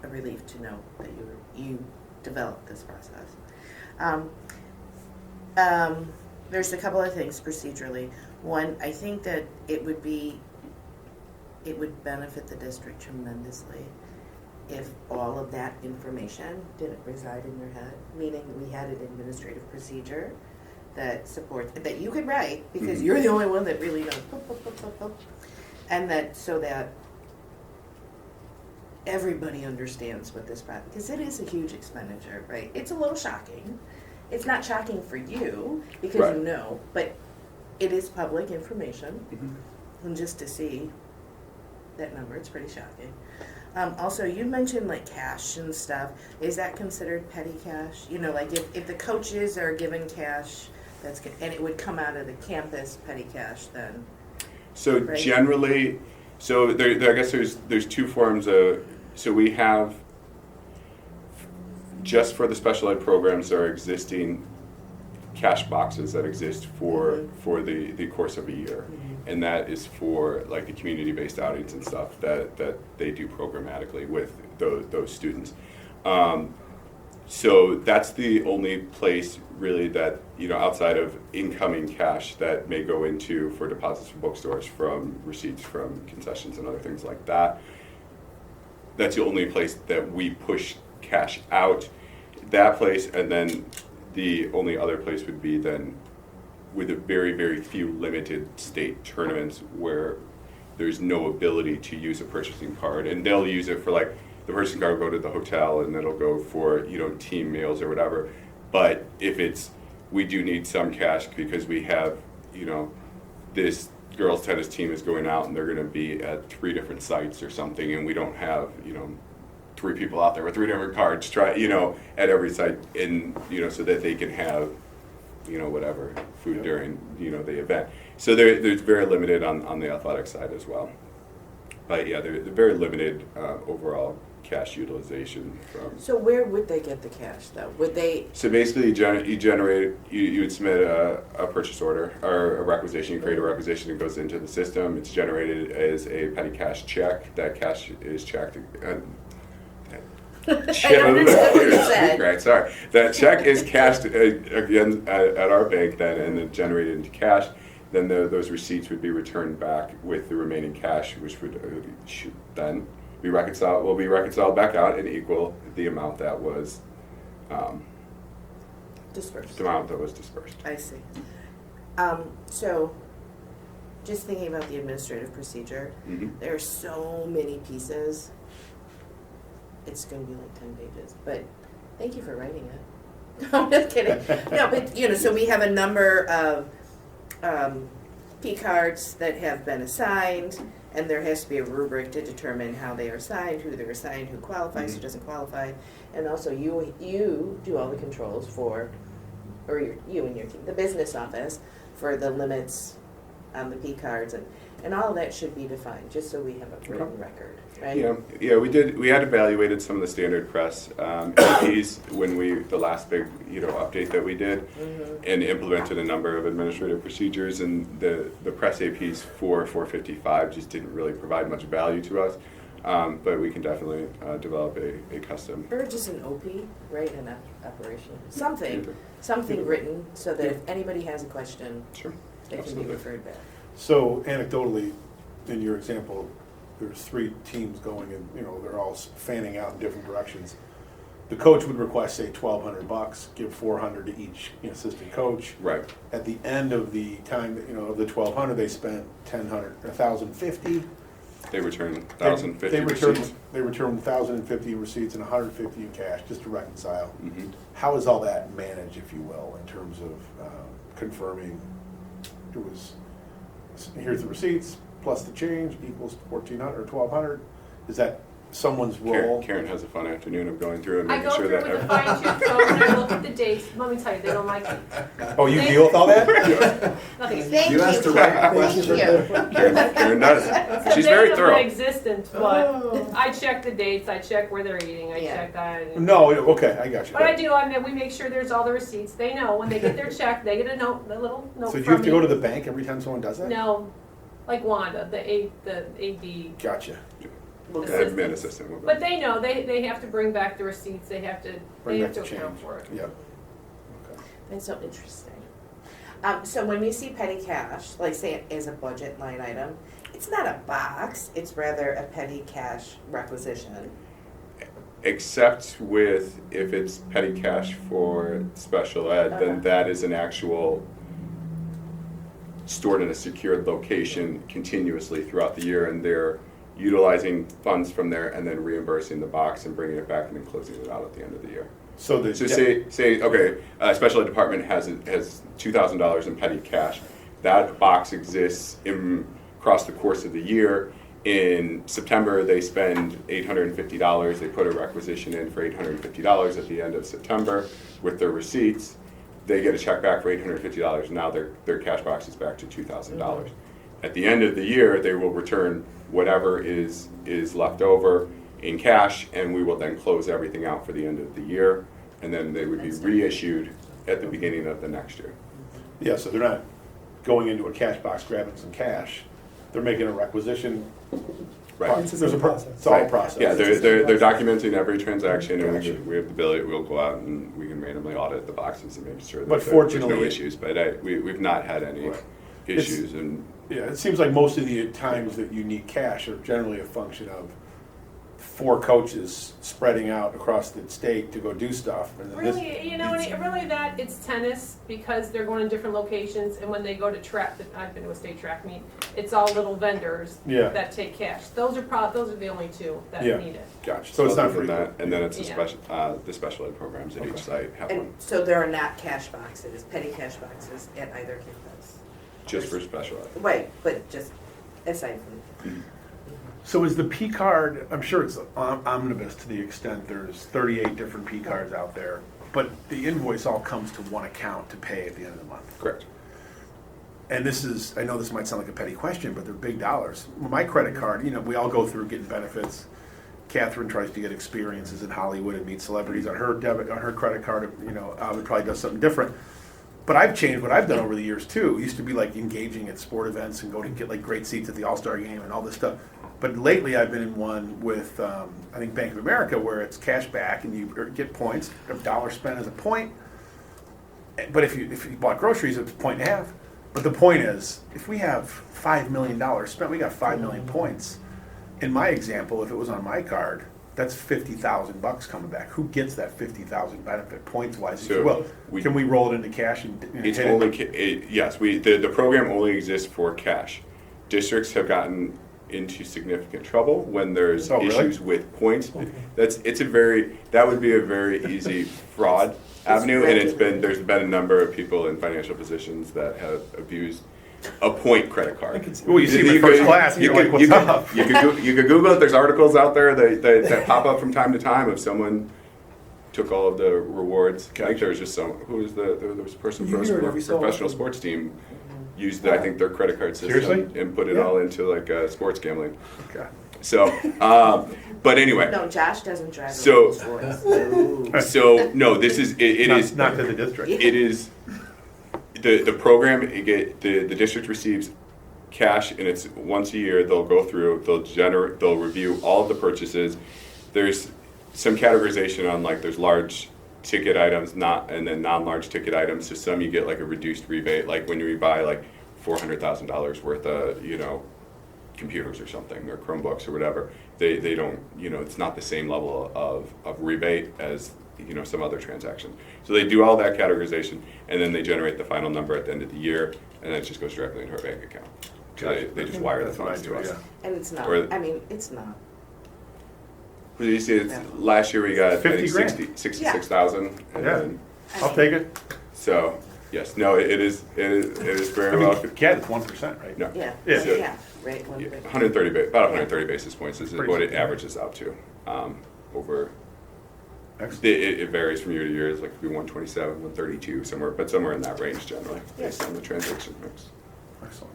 [SPEAKER 7] a relief to know that you developed this process. There's a couple of things procedurally. One, I think that it would benefit the district tremendously if all of that information didn't reside in your head, meaning we had an administrative procedure that supports, that you could write, because you're the only one that really knows, and so that everybody understands what this, because it is a huge expenditure, right? It's a little shocking, it's not shocking for you, because
[SPEAKER 4] Right.
[SPEAKER 7] you know, but it is public information,
[SPEAKER 4] Mhm.
[SPEAKER 7] and just to see that number, it's pretty shocking. Also, you mentioned like cash and stuff. Is that considered petty cash? You know, like if the coaches are given cash, that's good, and it would come out of the campus petty cash then.
[SPEAKER 4] So
[SPEAKER 7] Right.
[SPEAKER 4] generally, so I guess there's two forms of, so we have, just for the special ed programs, there are existing cash boxes that exist for the course of a year. And that is for like the community-based outings and stuff that they do programmatically with those students. So that's the only place really that, you know, outside of incoming cash that may go into for deposits from bookstores, from receipts from concessions and other things like that. That's the only place that we push cash out. That place, and then the only other place would be then with a very, very few limited state tournaments where there's no ability to use a purchasing card. And they'll use it for like, the purchasing card will go to the hotel and it'll go for, you know, team meals or whatever. But if it's, we do need some cash because we have, you know, this girls tennis team is going out and they're gonna be at 3 different sites or something, and we don't have, you know, 3 people out there with 3 different cards, you know, at every site, and, you know, so that they can have, you know, whatever food during, you know, the event. So there's very limited on the athletic side as well. But yeah, they're very limited overall cash utilization from.
[SPEAKER 7] So where would they get the cash though? Would they?
[SPEAKER 4] So basically, you would submit a purchase order or a requisition. You create a requisition, it goes into the system. It's generated as a petty cash check. That cash is checked.
[SPEAKER 7] I understood what you said.
[SPEAKER 4] Right, sorry. That check is cashed again at our bank then, and then generated into cash. Then those receipts would be returned back with the remaining cash, which should then be reconciled. Will be reconciled back out and equal the amount that was
[SPEAKER 7] Dispersed.
[SPEAKER 4] the amount that was dispersed.
[SPEAKER 7] I see. So, just thinking about the administrative procedure,
[SPEAKER 4] Mhm.
[SPEAKER 7] there are so many pieces. It's going to be like 10 pages, but thank you for writing it. No, I'm just kidding. No, but you know, so we have a number of P cards that have been assigned, and there has to be a rubric to determine how they are assigned, who they're assigned, who qualifies, who doesn't qualify, and also you do all the controls for, or you and your team, the business office, for the limits on the P cards, and all of that should be defined, just so we have a written record, right?
[SPEAKER 4] Yeah, we had evaluated some of the standard press APs when the last big, you know, update that we did, and implemented a number of administrative procedures, and the press APs for 455 just didn't really provide much value to us, but we can definitely develop a custom.
[SPEAKER 7] Or just an OP, right, an operation, something written, so that if anybody has a question,
[SPEAKER 4] Sure.
[SPEAKER 7] they can be
[SPEAKER 4] Absolutely.
[SPEAKER 7] referred back.
[SPEAKER 1] So anecdotally, in your example, there's 3 teams going and, you know, they're all fanning out in different directions. The coach would request, say, $1,200, give $400 to each assistant coach.
[SPEAKER 4] Right.
[SPEAKER 1] At the end of the time, you know, of the $1,200, they spent $1,050.
[SPEAKER 4] They return 1,050 receipts.
[SPEAKER 1] They return 1,050 receipts and 150 in cash, just to reconcile.
[SPEAKER 4] Mhm.
[SPEAKER 1] How is all that managed, if you will, in terms of confirming it was, here's the receipts plus the change equals 1,400 or 1,200? Is that someone's role?
[SPEAKER 4] Karen has a fun afternoon of going through and
[SPEAKER 2] I
[SPEAKER 4] making
[SPEAKER 2] go
[SPEAKER 4] sure
[SPEAKER 2] through
[SPEAKER 4] that.
[SPEAKER 2] with a fine tooth comb and I look at the dates. Let me tell you, they don't like it.
[SPEAKER 1] Oh, you deal with all that?
[SPEAKER 2] Nothing.
[SPEAKER 7] Thank
[SPEAKER 9] You asked the right question
[SPEAKER 7] Thank
[SPEAKER 9] right
[SPEAKER 7] you.
[SPEAKER 4] Karen does.
[SPEAKER 2] So
[SPEAKER 4] She's
[SPEAKER 2] they
[SPEAKER 4] very
[SPEAKER 2] have
[SPEAKER 4] thorough.
[SPEAKER 2] been existent, but I check the dates, I check where they're eating, I
[SPEAKER 7] Yeah.
[SPEAKER 2] check that. and-
[SPEAKER 1] No, okay, I got you.
[SPEAKER 2] But I do, we make sure there's all the receipts. They know when they get their check, they get a note, a little note
[SPEAKER 1] So
[SPEAKER 2] from
[SPEAKER 1] do you have to go
[SPEAKER 2] me.
[SPEAKER 1] to the bank every time someone does that?
[SPEAKER 2] No, like Wanda, the AD.
[SPEAKER 1] Gotcha.
[SPEAKER 4] Admin assistant. will go.
[SPEAKER 2] But they know, they have to bring back the receipts, they have to
[SPEAKER 1] Bring back the
[SPEAKER 2] account
[SPEAKER 1] change.
[SPEAKER 2] for it.
[SPEAKER 1] Yep. Okay.
[SPEAKER 7] That's so interesting. So when we see petty cash, like say it as a budget line item, it's not a box, it's rather a petty cash requisition.
[SPEAKER 4] Except with, if it's petty cash for special ed, then that is an actual stored in a secured location continuously throughout the year, and they're utilizing funds from there and then reimbursing the box and bringing it back and then closing it out at the end of the year.
[SPEAKER 1] So the.
[SPEAKER 4] So say okay, special ed department has $2,000 in petty cash. That box exists across the course of the year. In September, they spend $850. They put a requisition in for $850 at the end of September with their receipts. They get a check back for $850. Now their cash box is back to $2,000. At the end of the year, they will return whatever is left over in cash, and we will then close everything out for the end of the year, and then they would be reissued at the beginning of the next year.
[SPEAKER 1] Yeah, so they're not going into a cash box, grabbing some cash. They're making a requisition.
[SPEAKER 4] Right.
[SPEAKER 8] It's a
[SPEAKER 1] There's a
[SPEAKER 8] process.
[SPEAKER 1] It's all a
[SPEAKER 4] Right.
[SPEAKER 1] process.
[SPEAKER 4] Yeah, they're documenting every transaction, and
[SPEAKER 1] Gotcha.
[SPEAKER 4] we have the ability, we'll go out and we can randomly audit the boxes and make sure that
[SPEAKER 1] But
[SPEAKER 4] there's no
[SPEAKER 1] fortunately-
[SPEAKER 4] issues, but we've not had any
[SPEAKER 1] Right.
[SPEAKER 4] issues, and
[SPEAKER 1] Yeah, it seems like most of the times that you need cash are generally a function of 4 coaches spreading out across the state to go do stuff. And then this-
[SPEAKER 2] Really, and really that, it's tennis, because they're going to different locations, and when they go to track, I've been to a state track meet, it's all little vendors
[SPEAKER 1] Yeah.
[SPEAKER 2] that take cash. Those are the only 2 that
[SPEAKER 1] Yeah.
[SPEAKER 2] need it.
[SPEAKER 1] Gotcha, so it's not
[SPEAKER 4] other than
[SPEAKER 1] for
[SPEAKER 4] that, and then it's
[SPEAKER 2] Yeah.
[SPEAKER 4] the special ed programs at each site have
[SPEAKER 7] And
[SPEAKER 4] one,
[SPEAKER 7] so there are not cash boxes, petty cash boxes at either campus?
[SPEAKER 4] just for special ed.
[SPEAKER 7] Right, but just aside from,
[SPEAKER 1] So is the P card, I'm sure it's omnibus to the extent there's 38 different P cards out there, but the invoice all comes to one account to pay at the end of the month.
[SPEAKER 4] Correct.
[SPEAKER 1] And this is, I know this might sound like a petty question, but they're big dollars. My credit card, we all go through getting benefits. Catherine tries to get experiences in Hollywood and meet celebrities on her credit card. Alvin probably does something different. But I've changed what I've done over the years too. It used to be like engaging at sport events and go to get like great seats at the All-Star game and all this stuff. But lately I've been in one with, I think Bank of America, where it's cash back and you get points. A dollar spent is a point. But if you bought groceries, it's a point and a half. But the point is, if we have $5 million spent, we got 5 million points. In my example, if it was on my card, that's $50,000 coming back. Who gets that 50,000 benefit points wise?
[SPEAKER 4] So
[SPEAKER 1] Well,
[SPEAKER 4] we-
[SPEAKER 1] can we roll it into cash and
[SPEAKER 4] It's
[SPEAKER 1] hit it?
[SPEAKER 4] only, yes, the program only exists for cash. Districts have gotten into significant trouble when there's
[SPEAKER 1] Oh, really?
[SPEAKER 4] issues with points. That would be a very easy fraud avenue, and there's been a number of people in financial positions that have abused a point credit card.
[SPEAKER 1] Well, you see them in first class and you're like, what's up?
[SPEAKER 4] You could Google it. There's articles out there that pop up from time to time of someone took all of the rewards. I think there was just there was a person
[SPEAKER 8] You
[SPEAKER 4] from
[SPEAKER 8] hear it
[SPEAKER 4] a
[SPEAKER 8] every so
[SPEAKER 4] professional
[SPEAKER 8] often.
[SPEAKER 4] sports team used, I think, their credit card system
[SPEAKER 1] Seriously?
[SPEAKER 4] and put it
[SPEAKER 1] Yeah.
[SPEAKER 4] all into like sports gambling.
[SPEAKER 1] Okay.
[SPEAKER 4] So, but anyway,
[SPEAKER 7] no, Josh doesn't drive.
[SPEAKER 4] So-
[SPEAKER 7] Rolls-Royce.
[SPEAKER 4] so no, this is it is
[SPEAKER 1] Not to the district.
[SPEAKER 4] it is the program. The district receives cash, and it's once a year. They'll go through. They'll review all of the purchases. There's some categorization on like there's large ticket items, and then non-large ticket items. So some you get like a reduced rebate, like when you buy like $400,000 worth of computers or something, or Chromebooks or whatever. They don't, it's not the same level of rebate as some other transactions. So they do all that categorization, and then they generate the final number at the end of the year, and it just goes directly into our bank account. So they just wire the
[SPEAKER 1] That's what I
[SPEAKER 4] funds
[SPEAKER 1] do,
[SPEAKER 4] to us.
[SPEAKER 1] yeah.
[SPEAKER 7] And it's not,
[SPEAKER 4] Or-
[SPEAKER 7] it's not.
[SPEAKER 4] Well, you see, last year we got I
[SPEAKER 1] 50
[SPEAKER 4] think,
[SPEAKER 1] grand.
[SPEAKER 4] 66,000, and
[SPEAKER 1] Yeah.
[SPEAKER 4] then,
[SPEAKER 1] I'll take it.
[SPEAKER 4] so yes, no, it is very
[SPEAKER 1] I mean,
[SPEAKER 4] well.
[SPEAKER 1] Cat, it's 1%, right?
[SPEAKER 4] No,
[SPEAKER 7] Yeah,
[SPEAKER 1] Yeah.
[SPEAKER 7] yeah, right. one
[SPEAKER 4] Yeah,
[SPEAKER 7] big-
[SPEAKER 4] 130 basis points is
[SPEAKER 1] Pretty
[SPEAKER 4] what it
[SPEAKER 1] simple.
[SPEAKER 4] averages out to over.
[SPEAKER 1] Excellent.
[SPEAKER 4] It varies from year to year. It's like it could be 127, 132 somewhere in that range generally, based on the transaction mix.
[SPEAKER 1] Excellent.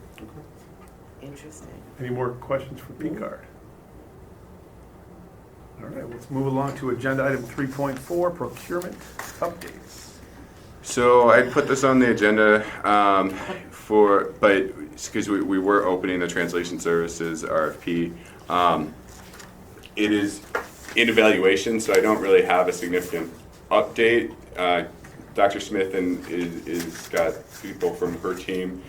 [SPEAKER 7] Interesting.
[SPEAKER 1] Any more questions for P card? All right, let's move along to agenda item 3.4, procurement updates.
[SPEAKER 4] So I put this on the agenda because we were opening the translation services RFP. It is in evaluation, so I don't really have a significant update. Dr. Smith is got people from her team.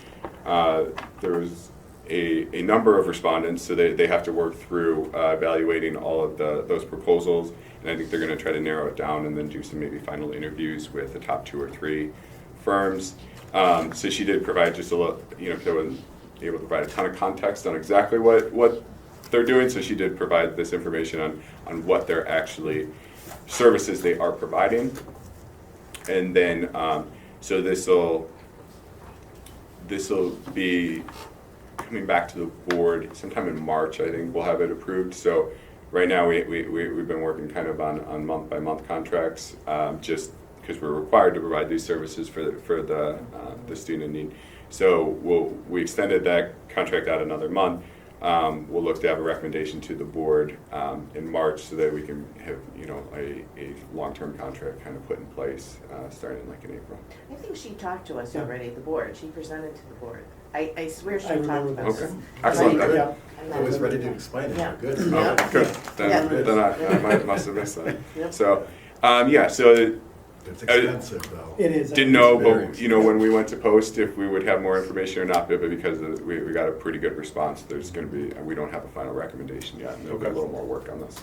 [SPEAKER 4] There was a number of respondents, so they have to work through evaluating all of those proposals, and I think they're going to try to narrow it down and then do some maybe final interviews with the top 2 or 3 firms. So she did provide just a little, because I wasn't able to provide a ton of context on exactly what they're doing, so she did provide this information on what they're actually services they are providing. And then, so this will be coming back to the board sometime in March, I think we'll have it approved. So right now, we've been working kind of on month-by-month contracts, just because we're required to provide these services for the student in need. So we extended that contract out another month. We'll look to have a recommendation to the board in March so that we can have, a long-term contract kind of put in place, starting in April.
[SPEAKER 7] I think she talked to us already at the board. She presented to the board. I swear she
[SPEAKER 8] I
[SPEAKER 7] talked
[SPEAKER 8] remember
[SPEAKER 7] about
[SPEAKER 8] this.
[SPEAKER 7] this.
[SPEAKER 4] Okay, excellent.
[SPEAKER 7] Right.
[SPEAKER 8] Yeah.
[SPEAKER 7] And
[SPEAKER 9] I was
[SPEAKER 7] then-
[SPEAKER 9] ready to explain it,
[SPEAKER 7] Yeah.
[SPEAKER 9] good.
[SPEAKER 7] Yeah.
[SPEAKER 4] Oh, good.
[SPEAKER 7] Yeah.
[SPEAKER 4] Then I must have missed that.
[SPEAKER 7] Yep.
[SPEAKER 4] So, so
[SPEAKER 9] It's expensive, though.
[SPEAKER 8] It is.
[SPEAKER 4] didn't know,
[SPEAKER 9] Very
[SPEAKER 4] but when we went to post, if we would have more information or not, but because we got a pretty good response, there's going to be, we don't have a final recommendation yet, and there'll be a little more work on this.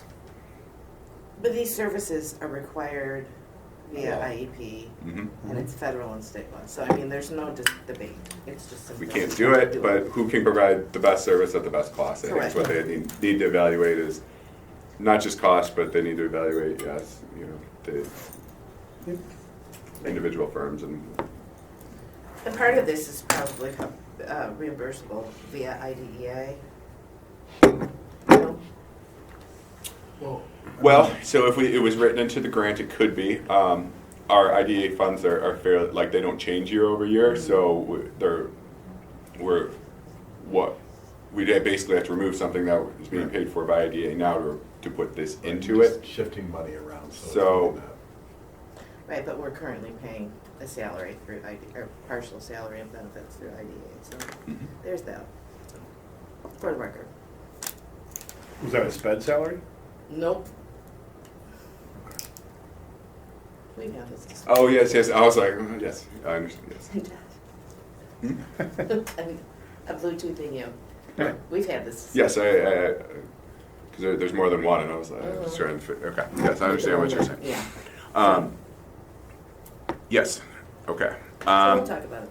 [SPEAKER 7] But these services are required via IEP,
[SPEAKER 4] Mhm.
[SPEAKER 7] and it's federal and state law. So, I mean, there's no debate. It's just
[SPEAKER 4] We
[SPEAKER 7] simply.
[SPEAKER 4] can't do it, but who can provide the best service at the best cost? I think is what they need to evaluate is not just cost, but they need to evaluate, yes, the individual firms and
[SPEAKER 7] And part of this is probably reimbursable via IDEA. No?
[SPEAKER 4] Well, so if it was written into the grant, it could be. Our IDA funds are fairly, they don't change year over year, so we basically have to remove something that is being paid for by IDA now to put this into
[SPEAKER 9] Just
[SPEAKER 4] it.
[SPEAKER 9] Shifting money around, so. it's
[SPEAKER 4] So-
[SPEAKER 9] really not-
[SPEAKER 7] Right, but we're currently paying a salary through or partial salary and benefits through IDA, so
[SPEAKER 4] Mhm.
[SPEAKER 7] there's that. For the record.
[SPEAKER 1] Was that a sped salary?
[SPEAKER 7] Nope. We've had this discussion.
[SPEAKER 4] Oh, yes, I was like, yes, I understand, yes.
[SPEAKER 7] I mean, a Bluetoothing you.
[SPEAKER 1] Yeah.
[SPEAKER 7] We've had this.
[SPEAKER 4] Yes, because there's more than one, and I was just trying to figure, okay, yes, I understand what you're saying.
[SPEAKER 7] Yeah.
[SPEAKER 4] Yes, okay.
[SPEAKER 7] So we'll talk about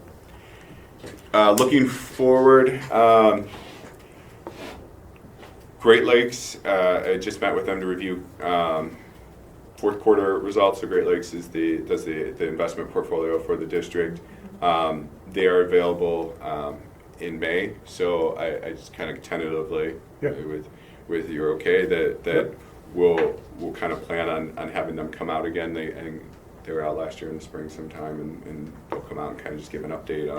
[SPEAKER 7] it.
[SPEAKER 4] Looking forward, Great Lakes, I just met with them to review fourth quarter results. So Great Lakes does the investment portfolio for the district. They are available in May, so I just kind of tentatively,
[SPEAKER 1] Yeah.
[SPEAKER 4] with you're okay, that
[SPEAKER 1] Yep.
[SPEAKER 4] we'll kind of plan on having them come out again. They were out last year in the spring sometime, and they'll come out and kind of just give an update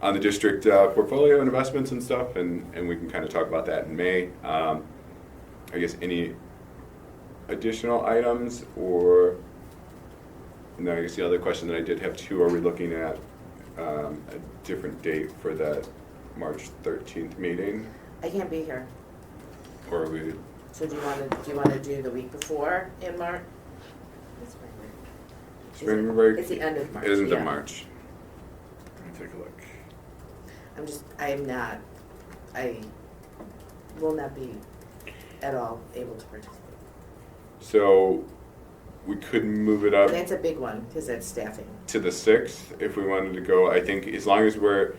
[SPEAKER 4] on the district portfolio and investments and stuff, and we can kind of talk about that in May. I guess any additional items, or, and then I guess the other question that I did have too, are we looking at a different date for that March 13th meeting?
[SPEAKER 7] I can't be here.
[SPEAKER 4] Or are we,
[SPEAKER 7] So do you want to do the week before in March? It's spring break.
[SPEAKER 4] spring break?
[SPEAKER 7] It's the end of March.
[SPEAKER 4] It isn't
[SPEAKER 7] yeah.
[SPEAKER 4] in March.
[SPEAKER 1] Let me take a look.
[SPEAKER 7] I will not be at all able to participate.
[SPEAKER 4] So we could move it up
[SPEAKER 7] And that's a big one, because that's staffing.
[SPEAKER 4] to the 6th if we wanted to go. I think as long as we're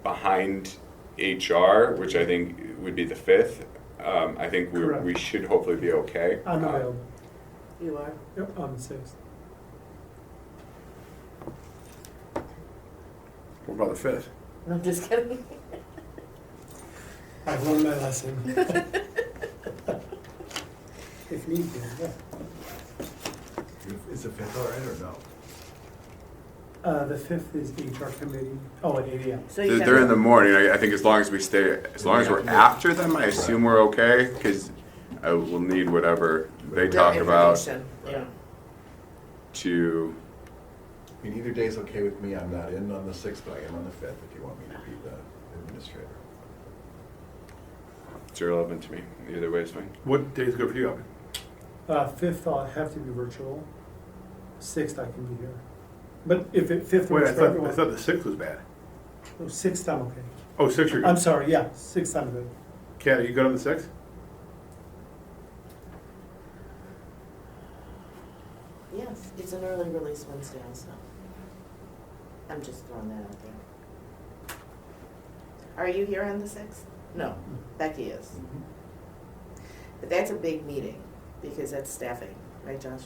[SPEAKER 4] behind HR, which I think would be the 5th, I think
[SPEAKER 8] Correct.
[SPEAKER 4] we should hopefully be okay.
[SPEAKER 8] I'm available.
[SPEAKER 7] You are?
[SPEAKER 8] Yep, on the 6th.
[SPEAKER 1] What about the 5th?
[SPEAKER 7] No, I'm just kidding.
[SPEAKER 8] I've learned my lesson. If need be, yeah.
[SPEAKER 9] Is the 5th all right, or no?
[SPEAKER 8] The 5th is HR committee. Oh, at 8 AM.
[SPEAKER 7] So you
[SPEAKER 4] They're in
[SPEAKER 7] have,
[SPEAKER 4] the morning. I think as long as we're after them, I assume we're okay, because I will need whatever they
[SPEAKER 7] the
[SPEAKER 4] talk about
[SPEAKER 7] information, yeah.
[SPEAKER 4] to,
[SPEAKER 9] I mean, either day's okay with me, I'm not in on the 6th, but I am on the 5th if you want me to be the administrator.
[SPEAKER 4] it's irrelevant to me. Either way is fine.
[SPEAKER 1] What day is good for you, Alvin?
[SPEAKER 8] 5th, I'll have to be virtual. 6th, I can be here. But if 5th
[SPEAKER 1] Wait,
[SPEAKER 8] works
[SPEAKER 1] I
[SPEAKER 8] for
[SPEAKER 1] thought
[SPEAKER 8] everyone.
[SPEAKER 1] the 6th was bad.
[SPEAKER 8] Oh, 6th, I'm okay.
[SPEAKER 1] Oh, 6th you're
[SPEAKER 8] I'm
[SPEAKER 1] good.
[SPEAKER 8] sorry, yeah, 6th, I'm good.
[SPEAKER 1] Kat, are you good on the 6th?
[SPEAKER 7] Yes, it's an early release Wednesday also. I'm just throwing that out there. Are you here on the 6th? No, Becky is. But that's a big meeting, because that's staffing, right, Josh?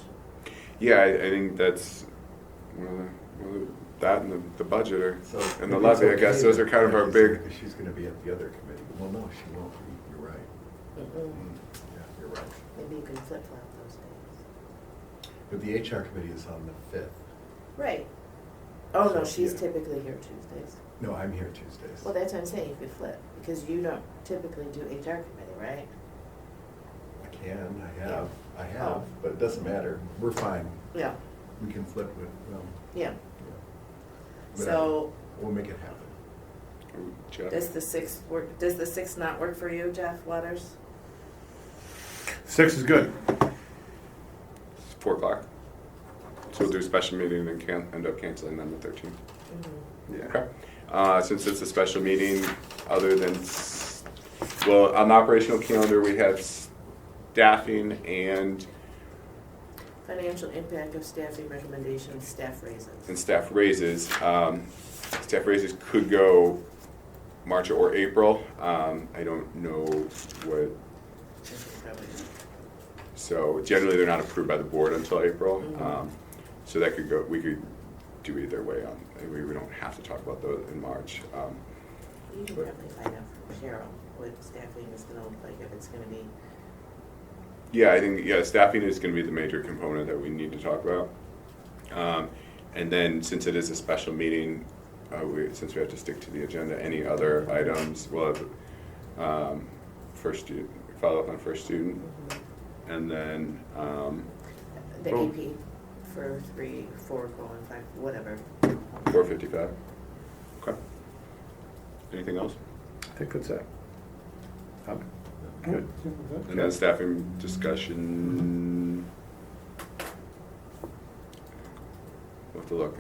[SPEAKER 4] Yeah, I think that's that and the budget are,
[SPEAKER 9] So
[SPEAKER 4] and the
[SPEAKER 9] maybe it's
[SPEAKER 4] levy, I guess,
[SPEAKER 9] okay
[SPEAKER 4] those
[SPEAKER 9] that
[SPEAKER 4] are kind of our
[SPEAKER 9] Patty's
[SPEAKER 4] big,
[SPEAKER 9] there, 'cause she's gonna be at the other committee. Well, no, she won't be, you're right.
[SPEAKER 7] Mm-mm.
[SPEAKER 9] Yeah, you're right.
[SPEAKER 7] Maybe you can flip-flop those days.
[SPEAKER 9] But the HR committee is on the 5th.
[SPEAKER 7] Right. Oh, no,
[SPEAKER 9] So,
[SPEAKER 7] she's
[SPEAKER 9] yeah.
[SPEAKER 7] typically here Tuesdays.
[SPEAKER 9] No, I'm here Tuesdays.
[SPEAKER 7] Well, that's what I'm saying, you could flip, because you don't typically do HR committee, right?
[SPEAKER 9] I have,
[SPEAKER 7] Oh.
[SPEAKER 9] but it doesn't matter. We're fine.
[SPEAKER 7] Yeah,
[SPEAKER 9] We can flip with,
[SPEAKER 7] yeah.
[SPEAKER 9] yeah. Whatever.
[SPEAKER 7] So,
[SPEAKER 9] We'll make it happen.
[SPEAKER 4] Jeff.
[SPEAKER 7] does the 6th work, does the 6th not work for you, Jeff Waters?
[SPEAKER 1] 6 is good.
[SPEAKER 4] 4 o'clock. So we'll do a special meeting and end up canceling on the 13th.
[SPEAKER 7] Mm-hmm.
[SPEAKER 1] Yeah.
[SPEAKER 4] Okay. Since it's a special meeting, other than, well, on the operational calendar, we have staffing and
[SPEAKER 7] Financial impact of staffing recommendations, staff raises.
[SPEAKER 4] staff raises. Staff raises could go March or April. I don't know what, so generally they're not approved by the board until April.
[SPEAKER 7] Mhm.
[SPEAKER 4] So that could go, we could do either way on, we don't have to talk about those in March.
[SPEAKER 7] You can probably find out from Cheryl what staffing is gonna look like, if it's gonna be,
[SPEAKER 4] Yeah, I think, staffing is gonna be the major component that we need to talk about. And then, since it is a special meeting, since we have to stick to the agenda, any other items, we'll have, first student, follow up on first student, and then,
[SPEAKER 7] the
[SPEAKER 1] Well-
[SPEAKER 7] AP for 3, 4, going 5, whatever.
[SPEAKER 4] 4:55. Okay. Anything else?
[SPEAKER 1] I think that's it. Good.
[SPEAKER 4] And then staffing discussion. We'll have to look,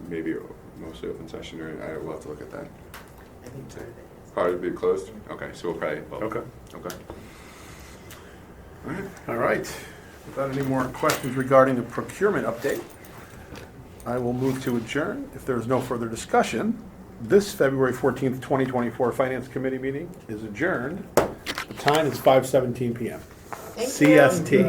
[SPEAKER 4] maybe mostly open session, or we'll have to look at that.
[SPEAKER 7] I think part of it is.
[SPEAKER 4] Probably be closed? Okay, so we'll probably,
[SPEAKER 1] Okay.
[SPEAKER 4] Okay. All right.
[SPEAKER 1] All right. Without any more questions regarding the procurement update, I will move to adjourn. If there is no further discussion, this February 14th, 2024 Finance Committee meeting is adjourned. The time is 5:17 PM.
[SPEAKER 7] Thank you.
[SPEAKER 1] CST.